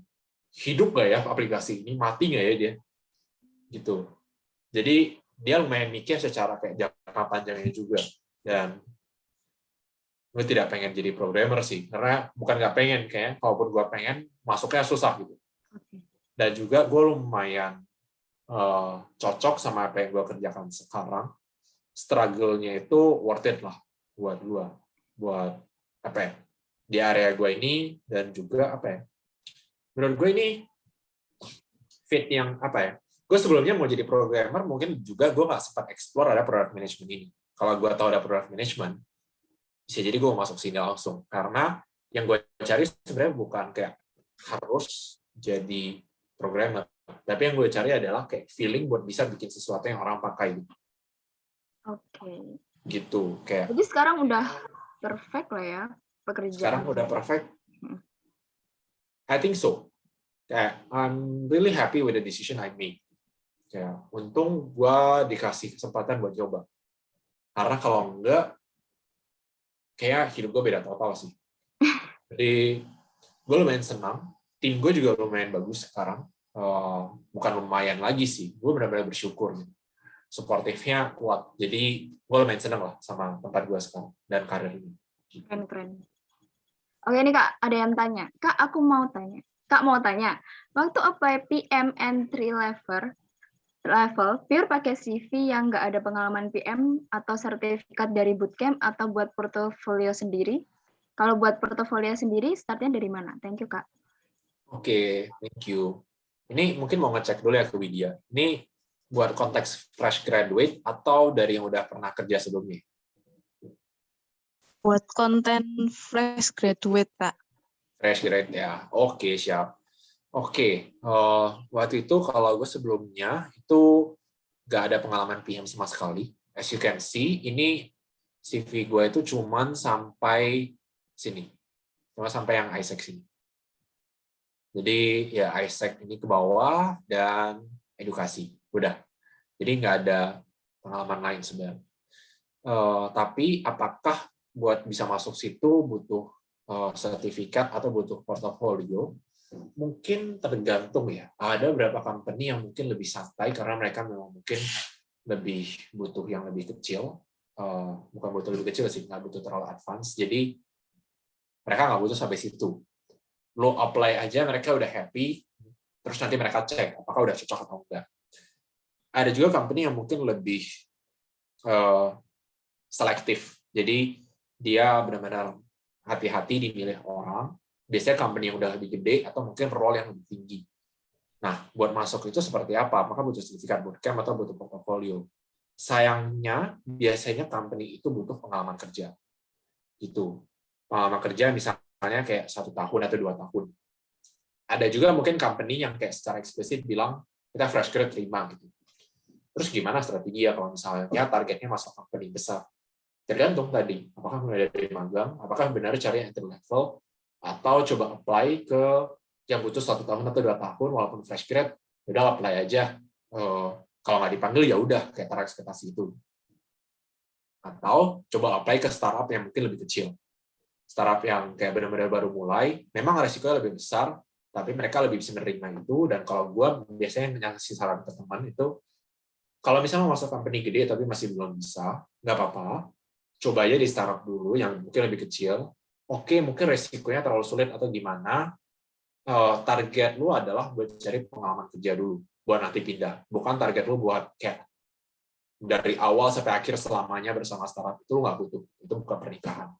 hidup nggak ya aplikasi ini, mati nggak ya dia, gitu. Jadi dia lumayan mikir secara kayak jangka panjangnya juga. Dan gue tidak pengen jadi programmer sih, karena bukan nggak pengen, kayak kalaupun gue pengen, masuknya susah gitu. Dan juga gue lumayan cocok sama apa yang gue kerjakan sekarang. Struggle-nya itu worth it lah buat gue, buat apa ya, di area gue ini, dan juga apa ya, menurut gue ini fit yang apa ya? Gue sebelumnya mau jadi programmer, mungkin juga gue nggak sempat explore ada product management ini. Kalau gue tahu ada product management, bisa jadi gue masuk sini langsung. Karena yang gue cari sebenarnya bukan kayak harus jadi programmer, tapi yang gue cari adalah kayak feeling buat bisa bikin sesuatu yang orang pakai. Oke. Gitu, kayak. Jadi sekarang udah perfect lah ya pekerjaan. Sekarang udah perfect. I think so. Kayak I'm really happy with the decision I made. Kayak untung gue dikasih kesempatan buat coba. Karena kalau enggak, kayak hidup gue beda total sih. Jadi gue lumayan senang. Tim gue juga lumayan bagus sekarang. Bukan lumayan lagi sih. Gue benar-benar bersyukur. Supportive-nya kuat. Jadi gue lumayan senang lah sama tempat gue sekarang dan karir ini. Keren. Oke nih Kak, ada yang tanya. Kak, aku mau tanya. Kak mau tanya, waktu apply PM entry level, pure pakai CV yang nggak ada pengalaman PM atau sertifikat dari bootcamp atau buat portofolio sendiri? Kalau buat portofolio sendiri, startnya dari mana? Thank you, Kak. Oke, thank you. Ini mungkin mau ngecek dulu ya ke Widya. Ini buat konteks fresh graduate atau dari yang udah pernah kerja sebelumnya? Buat konten fresh graduate, Kak. Fresh graduate ya. Oke, siap. Oke, waktu itu kalau gue sebelumnya itu nggak ada pengalaman PM sama sekali. As you can see, ini CV gue itu cuman sampai sini. Cuma sampai yang ISEC sini. Jadi ya ISEC ini ke bawah dan edukasi. Udah. Jadi nggak ada pengalaman lain sebenarnya. Tapi apakah buat bisa masuk situ butuh sertifikat atau butuh portofolio? Mungkin tergantung ya. Ada beberapa company yang mungkin lebih santai karena mereka memang mungkin lebih butuh yang lebih kecil. Bukan butuh lebih kecil sih, nggak butuh terlalu advance. Jadi mereka nggak butuh sampai situ. Lo apply aja, mereka udah happy. Terus nanti mereka cek apakah udah cocok atau enggak. Ada juga company yang mungkin lebih selektif. Jadi dia benar-benar hati-hati dimilih orang. Biasanya company yang udah lebih gede atau mungkin role yang lebih tinggi. Nah, buat masuk itu seperti apa? Apakah butuh sertifikat bootcamp atau butuh portfolio? Sayangnya, biasanya company itu butuh pengalaman kerja. Itu. Pengalaman kerja misalnya kayak 1 tahun atau 2 tahun. Ada juga mungkin company yang kayak secara eksplisit bilang, kita fresh grad terima gitu. Terus gimana strategi ya kalau misalnya targetnya masuk company besar? Tergantung tadi, apakah mulai dari magang, apakah benar cari entry level, atau coba apply ke yang butuh 1 tahun atau 2 tahun, walaupun fresh grad, udah apply aja. Kalau nggak dipanggil ya udah kayak taruh ekspektasi itu. Atau coba apply ke startup yang mungkin lebih kecil. Startup yang kayak benar-benar baru mulai, memang resikonya lebih besar, tapi mereka lebih bisa menerima itu. Dan kalau gue biasanya ngasih saran ke teman itu, kalau misalnya mau masuk company gede tapi masih belum bisa, nggak apa-apa. Coba aja di startup dulu yang mungkin lebih kecil. Oke, mungkin resikonya terlalu sulit atau gimana. Target lu adalah buat cari pengalaman kerja dulu, buat nanti pindah. Bukan target lu buat kayak dari awal sampai akhir selamanya bersama startup, itu lu nggak butuh. Itu bukan pernikahan.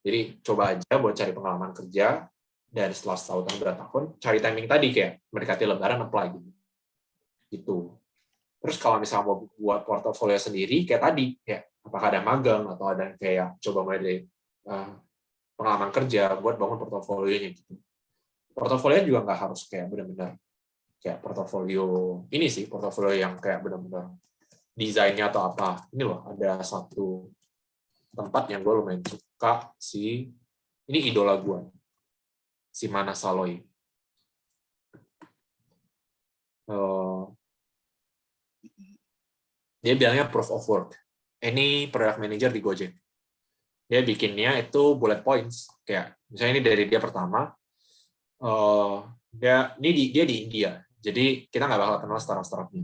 Jadi coba aja buat cari pengalaman kerja, dan setelah 1 tahun 2 tahun, cari timing tadi kayak mendekati lebaran apply gitu. Terus kalau misalnya mau buat portofolio sendiri, kayak tadi, ya apakah ada magang atau ada kayak coba mulai dari pengalaman kerja buat bangun portofolionya gitu. Portofolio juga nggak harus kayak benar-benar kayak portofolio ini sih, portofolio yang kayak benar-benar desainnya atau apa. Ini loh, ada satu tempat yang gue lumayan suka sih. Ini idola gue, si Mana Saloy. Dia bilangnya proof of work. Ini product manager di Gojek. Dia bikinnya itu bullet points. Kayak misalnya ini dari dia pertama. Dia di India. Jadi kita nggak bakal kenal startup-startupnya.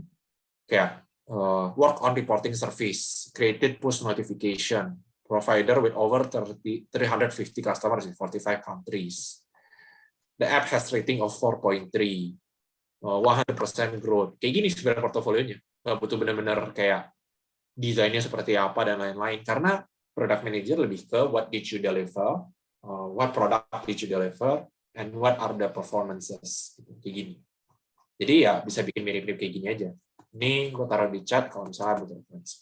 Kayak work on reporting service, created push notification, provider with over 350 customers in 45 countries. The app has rating of 4.3, 100% growth. Kayak gini sebenarnya portofolionya. Nggak butuh benar-benar kayak desainnya seperti apa dan lain-lain. Karena product manager lebih ke what did you deliver, what product did you deliver, and what are the performances. Kayak gini. Jadi ya bisa bikin mirip-mirip kayak gini aja. Ini gue taruh di chat kalau misalnya butuh referensi.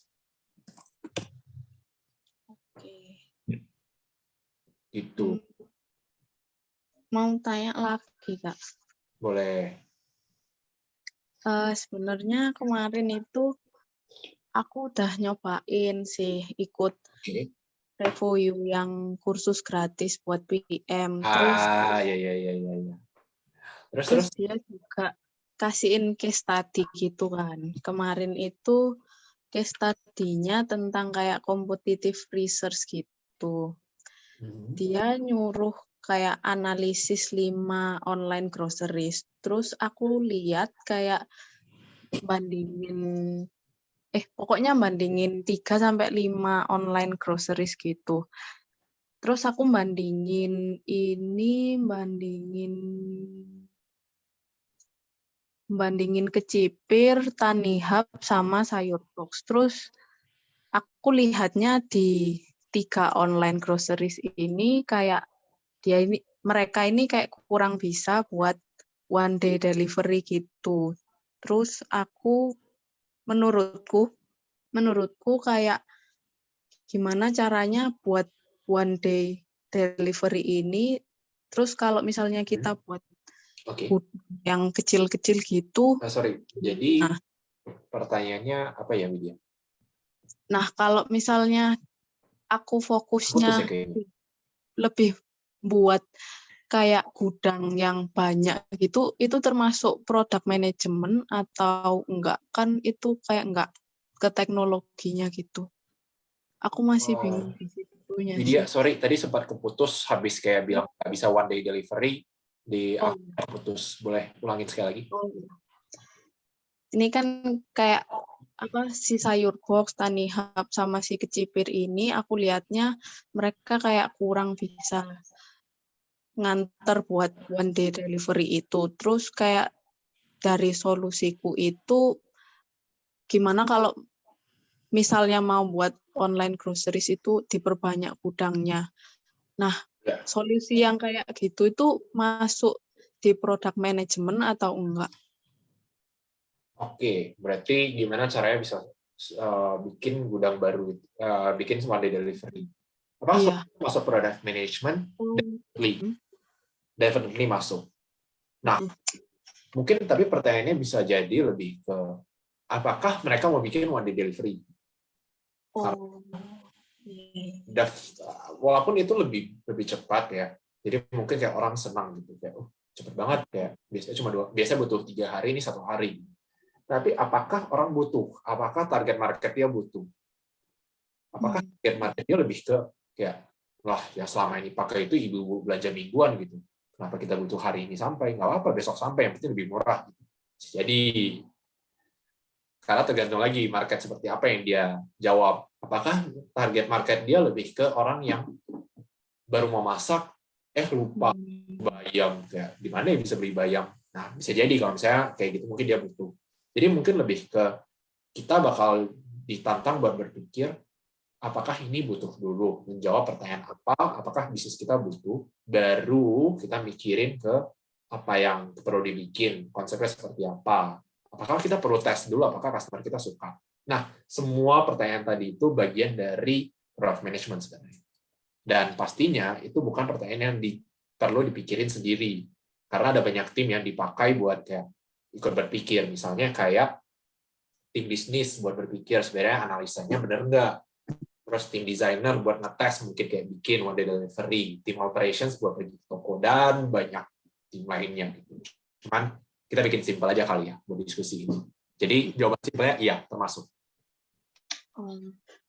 Oke. Gitu. Mau tanya lagi, Kak. Boleh. Sebenarnya kemarin itu aku udah nyobain sih ikut Oke. review yang kursus gratis buat PM. Terus Ya. Terus. dia juga kasihin case study gitu kan. Kemarin itu case study-nya tentang kayak competitive research gitu. Dia nyuruh kayak analisis 5 online groceries. Terus aku lihat kayak pokoknya bandingin 3 sampai 5 online groceries gitu. Terus aku bandingin Kecipir, Tanihub, sama Sayur Box. Terus aku lihatnya di 3 online groceries ini kayak mereka ini kayak kurang bisa buat one day delivery gitu. Terus menurutku kayak gimana caranya buat one day delivery ini. Terus kalau misalnya kita buat yang kecil-kecil gitu. Sorry, jadi pertanyaannya apa ya, Widya? Nah, kalau misalnya aku fokusnya lebih buat kayak gudang yang banyak gitu, itu termasuk product management atau enggak? Kan itu kayak enggak ke teknologinya gitu. Aku masih bingung di situnya sih. Widya, sorry, tadi sempat keputus habis kayak bilang nggak bisa one day delivery di putus. Boleh ulangin sekali lagi? Ini kan kayak si Sayur Box, Tanihub, sama si Kecipir ini aku lihatnya mereka kayak kurang bisa nganter buat one day delivery itu. Terus kayak dari solusiku itu gimana kalau misalnya mau buat online groceries itu diperbanyak gudangnya. Nah, solusi yang kayak gitu itu masuk di product management atau enggak? Oke, berarti gimana caranya bisa bikin gudang baru, bikin one day delivery? Apakah masuk product management? Definitely masuk. Nah, mungkin tapi pertanyaannya bisa jadi lebih ke apakah mereka mau bikin one day delivery? Walaupun itu lebih cepat ya, jadi mungkin kayak orang senang gitu kayak cepet banget kayak biasanya butuh 3 hari, ini 1 hari. Tapi apakah orang butuh? Apakah target market dia butuh? Apakah target market dia lebih ke kayak lah ya selama ini pakai itu ibu belanja mingguan gitu. Kenapa kita butuh hari ini sampai? Nggak apa-apa besok sampai, yang penting lebih murah. Jadi karena tergantung lagi market seperti apa yang dia jawab. Apakah target market dia lebih ke orang yang baru mau masak, lupa bayam, kayak di mana ya bisa beli bayam? Nah, bisa jadi kalau misalnya kayak gitu mungkin dia butuh. Jadi mungkin lebih ke kita bakal ditantang buat berpikir apakah ini butuh dulu, menjawab pertanyaan apakah bisnis kita butuh, baru kita mikirin ke apa yang perlu dibikin, konsepnya seperti apa. Apakah kita perlu tes dulu, apakah customer kita suka. Nah, semua pertanyaan tadi itu bagian dari product management sebenarnya. Dan pastinya itu bukan pertanyaan yang perlu dipikirin sendiri. Karena ada banyak tim yang dipakai buat kayak ikut berpikir. Misalnya kayak tim bisnis buat berpikir sebenarnya analisanya benar nggak. Terus tim designer buat ngetes mungkin kayak bikin one day delivery. Tim operations buat pergi ke toko dan banyak tim lainnya. Cuman kita bikin simpel aja kali ya buat diskusi ini. Jadi jawaban simpelnya iya, termasuk.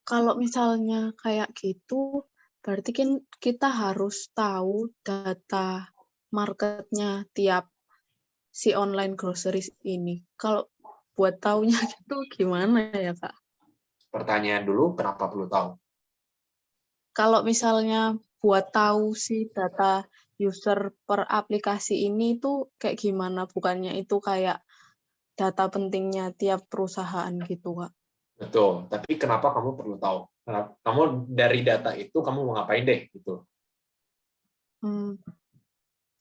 Kalau misalnya kayak gitu, berarti kan kita harus tahu data marketnya tiap si online groceries ini. Kalau buat taunya gitu gimana ya, Kak? Pertanyaan dulu, kenapa perlu tahu? Kalau misalnya buat tahu si data user per aplikasi ini itu kayak gimana? Bukannya itu kayak data pentingnya tiap perusahaan gitu, Kak? Betul, tapi kenapa kamu perlu tahu? Kamu dari data itu kamu mau ngapain deh gitu?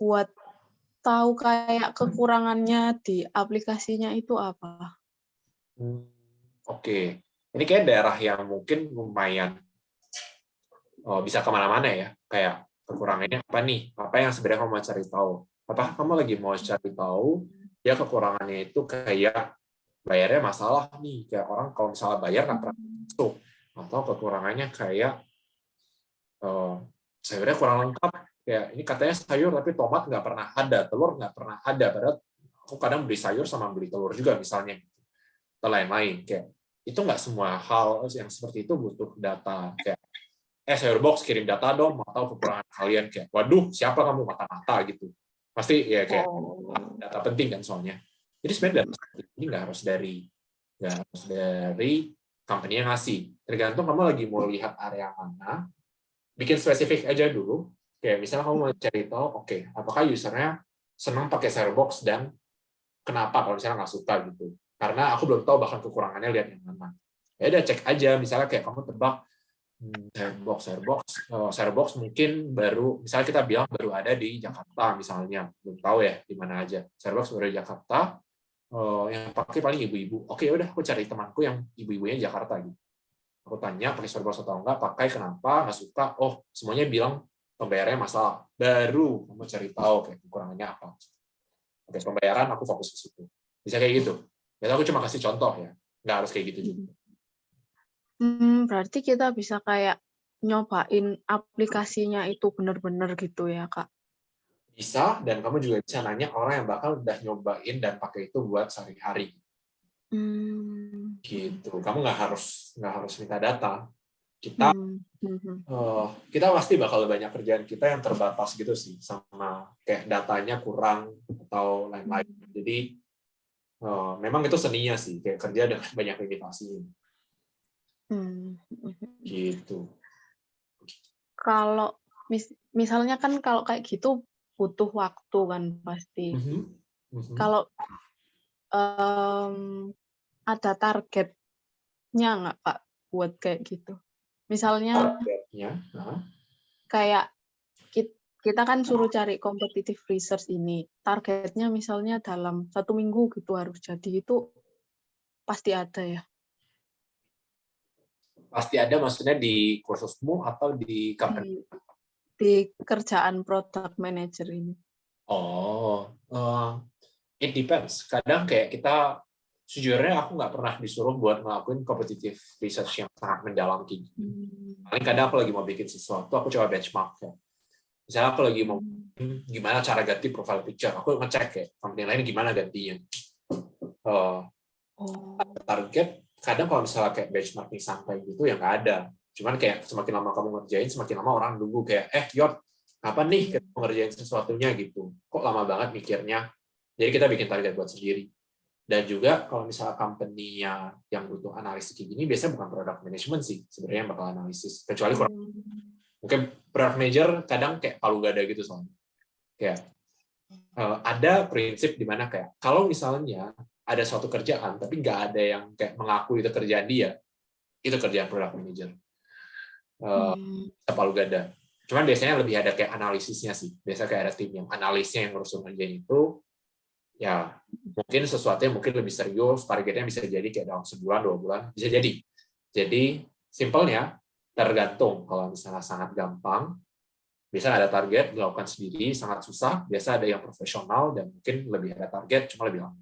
Buat tahu kayak kekurangannya di aplikasinya itu apa. Oke. Ini kayak daerah yang mungkin lumayan bisa kemana-mana ya. Kayak kekurangannya apa nih? Apa yang sebenarnya kamu mau cari tahu? Apakah kamu lagi mau cari tahu ya kekurangannya itu kayak bayarnya masalah nih, kayak orang kalau misalnya bayar nggak pernah masuk, atau kekurangannya kayak sayurnya kurang lengkap, kayak ini katanya sayur tapi tomat nggak pernah ada, telur nggak pernah ada, padahal aku kadang beli sayur sama beli telur juga misalnya, atau lain-lain. Kayak itu nggak semua hal yang seperti itu butuh data. Kayak sayur box kirim data dong, mau tahu kekurangan kalian. Kayak waduh, siapa kamu mata-mata gitu, pasti ya kayak data penting kan soalnya. Jadi sebenarnya data ini nggak harus dari company yang ngasih, tergantung kamu lagi mau lihat area mana. Bikin spesifik aja dulu, kayak misalnya kamu mau cari tahu, oke, apakah usernya senang pakai sayur box dan kenapa kalau misalnya nggak suka gitu, karena aku belum tahu bahkan kekurangannya, lihat yang mana. Ya udah cek aja, misalnya kayak kamu tebak sayur box mungkin baru, misalnya kita bilang baru ada di Jakarta misalnya, belum tahu ya di mana aja, sayur box baru di Jakarta, yang pakai paling ibu-ibu. Oke, udah aku cari temanku yang ibu-ibunya Jakarta gitu. Aku tanya pakai sayur box atau enggak, pakai kenapa, nggak suka, oh semuanya bilang pembayarannya masalah. Baru kamu cari tahu kayak kekurangannya apa. Oke, pembayaran aku fokus ke situ. Bisa kayak gitu. Ya aku cuma kasih contoh ya, nggak harus kayak gitu juga. Berarti kita bisa kayak nyobain aplikasinya itu benar-benar gitu ya, Kak? Bisa, dan kamu juga bisa nanya orang yang bakal udah nyobain dan pakai itu buat sehari-hari. Gitu. Kamu nggak harus minta data. Kita pasti bakal banyak kerjaan kita yang terbatas gitu sih, sama kayak datanya kurang atau lain-lain. Jadi memang itu seninya sih, kayak kerja dengan banyak limitasi. Gitu. Kalau misalnya kan kalau kayak gitu butuh waktu kan pasti. Kalau ada targetnya nggak, Pak, buat kayak gitu? Misalnya kayak kita kan suruh cari competitive research ini, targetnya misalnya dalam 1 minggu gitu harus jadi, itu pasti ada ya? Pasti ada, maksudnya di kursusmu atau di company? Di kerjaan product manager ini. It depends. Kadang kayak kita, sejujurnya aku nggak pernah disuruh buat ngelakuin competitive research yang sangat mendalam kayak gitu. Paling kadang aku lagi mau bikin sesuatu, aku coba benchmark ya. Misalnya aku lagi mau gimana cara ganti profile picture, aku ngecek ya company lain gimana gantinya. Target kadang kalau misalnya kayak benchmarking sampai gitu ya nggak ada. Cuman kayak semakin lama kamu ngerjain, semakin lama orang nunggu kayak Yot, apa nih kita ngerjain sesuatunya gitu. Kok lama banget mikirnya. Jadi kita bikin target buat sendiri. Dan juga kalau misalnya company-nya yang butuh analisis kayak gini, biasanya bukan product management sih sebenarnya yang bakal analisis, kecuali kurang. Mungkin product manager kadang kayak palu gada gitu soalnya. Kayak ada prinsip di mana kayak kalau misalnya ada suatu kerjaan tapi nggak ada yang kayak mengaku itu kerjaan dia, itu kerjaan product manager. Palu gada. Cuman biasanya lebih ada kayak analisisnya sih. Biasanya kayak ada tim yang analisnya yang ngurusin kerjaan itu. Ya mungkin sesuatu yang mungkin lebih serius, targetnya bisa jadi kayak dalam sebulan 2 bulan bisa jadi. Jadi simpelnya tergantung. Kalau misalnya sangat gampang, bisa ada target dilakukan sendiri, sangat susah. Biasa ada yang profesional dan mungkin lebih ada target, cuma lebih lama.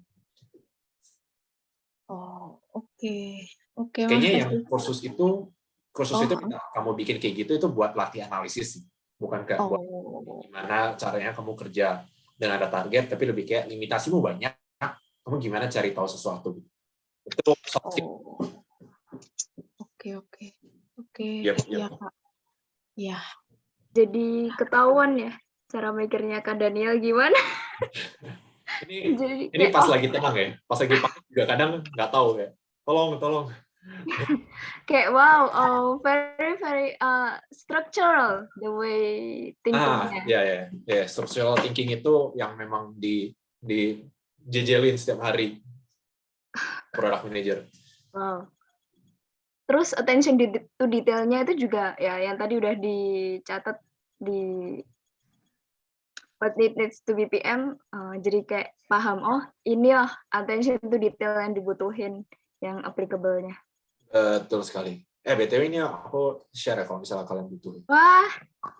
Oke. Kayaknya yang kursus itu kamu bikin kayak gitu itu buat latih analisis sih, bukan kayak buat gimana caranya kamu kerja dan ada target, tapi lebih kayak limitasimu banyak, kamu gimana cari tahu sesuatu. Itu soft skill. Oke. Iya, Kak. Ya. Jadi ketahuan ya cara mikirnya Kak Daniel gimana? Ini pas lagi tenang ya, pas lagi panik juga kadang nggak tahu ya. Tolong. Kayak wow, very structural the way thinkingnya. Ya, structural thinking itu yang memang di jejelin setiap hari product manager. Wow. Terus attention to detailnya itu juga ya yang tadi udah dicatat di what it needs to be PM, jadi kayak paham, oh ini oh attention to detail yang dibutuhin, yang applicable-nya. Betul sekali. BTW ini aku share ya kalau misalnya kalian butuh. Wah,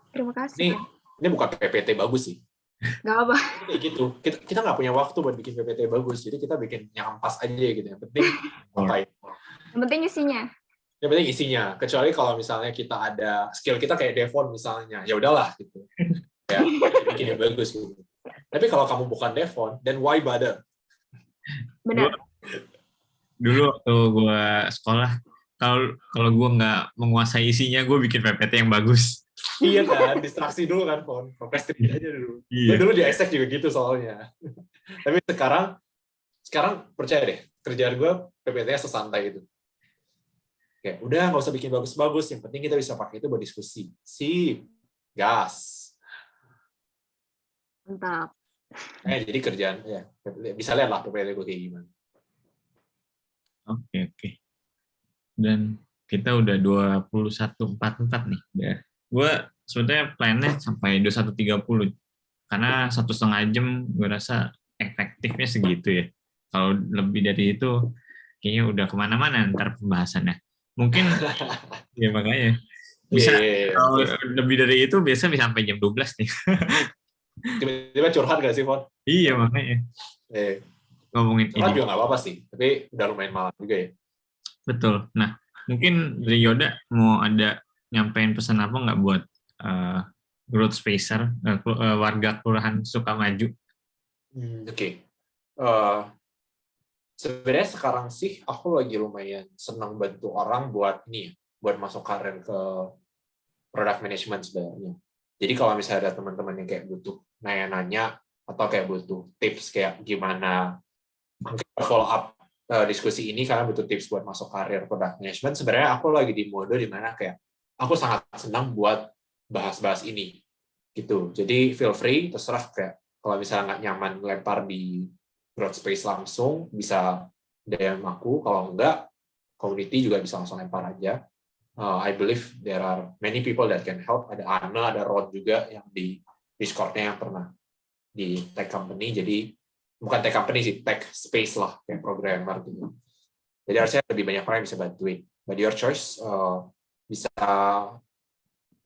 terima kasih. Ini bukan PPT bagus sih. Gak apa. Kayak gitu. Kita nggak punya waktu buat bikin PPT bagus, jadi kita bikin yang ampas aja gitu. Yang penting apa? Yang penting isinya. Yang penting isinya. Kecuali kalau misalnya kita ada skill kita kayak Devon misalnya, ya udahlah gitu. Ya, bikin yang bagus gitu. Tapi kalau kamu bukan Devon, then why bother? Benar. Dulu waktu gue sekolah, kalau gue nggak menguasai isinya, gue bikin PPT yang bagus. Iya kan, distraksi dulu kan, Fon. Procrastinate aja dulu. Iya. Dulu di Esek juga gitu soalnya. Tapi sekarang percaya deh, kerjaan gue PPT-nya sesantai itu. Kayak, udah nggak usah bikin bagus-bagus, yang penting kita bisa pakai itu buat diskusi. Sip, gas. Mantap. Jadi kerjaan, ya bisa lihat lah PPT gue kayak gimana. Oke. Dan kita udah 21.44 nih. Udah. Gue sebetulnya plan-nya sampai 21.30. Karena 1,5 jam gue rasa efektifnya segitu ya. Kalau lebih dari itu, kayaknya udah kemana-mana ntar pembahasannya. Mungkin, ya makanya. Bisa, kalau lebih dari itu biasa bisa sampai jam 12 nih. Tiba-tiba curhat gak sih, Fon? Iya, makanya. Ngomongin curhat ini. juga gak apa-apa sih, tapi udah lumayan malam juga ya. Betul. Nah, mungkin dari Yoda mau ada nyampein pesan apa nggak buat growth spacer, warga Kelurahan Sukamaju? Oke. Sebenarnya sekarang sih aku lagi lumayan senang bantu orang buat masuk karir ke product management sebenarnya. Jadi kalau misalnya ada teman-teman yang kayak butuh nanya-nanya atau kayak butuh tips kayak gimana follow up diskusi ini karena butuh tips buat masuk karir product management, sebenarnya aku lagi di mode di mana kayak aku sangat senang buat bahas-bahas ini gitu. Jadi feel free, terserah kayak kalau misalnya nggak nyaman lempar di growth space langsung bisa DM aku, kalau enggak community juga bisa langsung lempar aja. I believe there are many people that can help. Ada Anna, ada Rod juga yang di Discord-nya yang pernah di tech company. Jadi bukan tech company sih, tech space lah, kayak programmer gitu. Jadi harusnya lebih banyak orang yang bisa bantuin. But your choice, bisa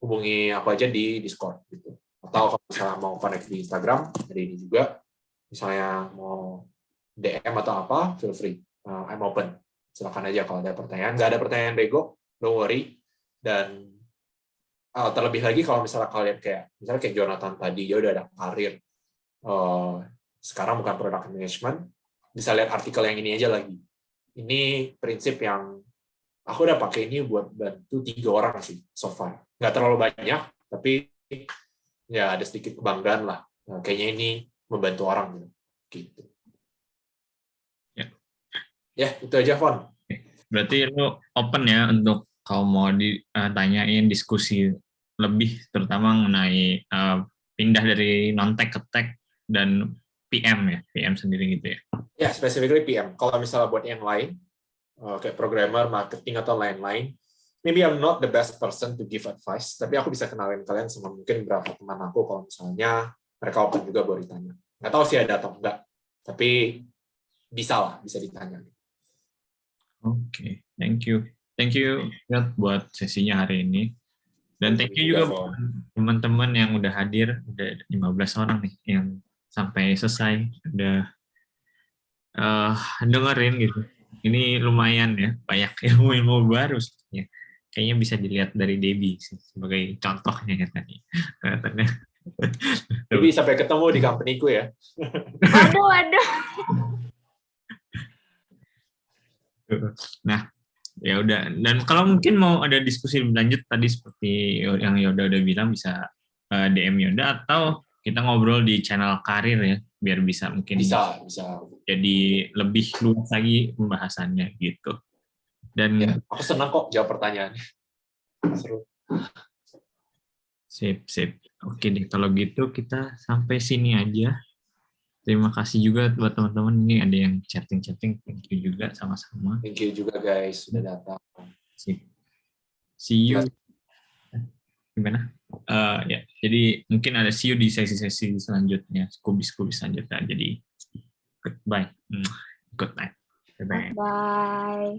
hubungi aku aja di Discord gitu. Atau kalau misalnya mau connect di Instagram, ada ini juga. Misalnya mau DM atau apa, feel free. I'm open. Silakan aja kalau ada pertanyaan. Nggak ada pertanyaan bego, don't worry. Dan terlebih lagi kalau misalnya kalian misalnya kayak Jonathan tadi, dia udah ada karir. Sekarang bukan product management, bisa lihat artikel yang ini aja lagi. Ini prinsip yang aku udah pakai ini buat bantu 3 orang sih so far. Nggak terlalu banyak, tapi ya ada sedikit kebanggaan lah. Kayaknya ini membantu orang gitu. Ya, itu aja, Fon. Berarti lu open ya untuk kalau mau ditanyain diskusi lebih, terutama mengenai pindah dari non-tech ke tech dan PM ya, PM sendiri gitu ya? Ya, specifically PM. Kalau misalnya buat yang lain, kayak programmer, marketing, atau lain-lain, maybe I'm not the best person to give advice, tapi aku bisa kenalin kalian sama mungkin beberapa teman aku kalau misalnya mereka open juga buat ditanya. Nggak tahu sih ada atau enggak, tapi bisa ditanya. Oke, thank you. Thank you buat sesinya hari ini. Dan thank you juga buat teman-teman yang udah hadir, udah 15 orang nih yang sampai selesai, udah dengerin gitu. Ini lumayan ya, banyak ilmu-ilmu baru sebenarnya. Kayaknya bisa dilihat dari Debbie sih, sebagai contohnya ya tadi. Debbie sampai ketemu di company-ku ya. Waduh. Nah, ya udah. Dan kalau mungkin mau ada diskusi lebih lanjut tadi seperti yang Yoda udah bilang, bisa DM Yoda atau kita ngobrol di channel karir ya, biar bisa mungkin bisa jadi lebih luas lagi pembahasannya gitu. Dan ya, aku senang kok jawab pertanyaan. Seru. Sip. Oke deh, kalau gitu kita sampai sini aja. Terima kasih juga buat teman-teman. Ini ada yang chatting. Thank you juga sama-sama. Thank you juga guys sudah datang. Sip. See you. Gimana? Ya Jadi mungkin ada see you di sesi-sesi selanjutnya, kubis-kubis selanjutnya. Jadi goodbye. Good night. Bye-bye. Bye.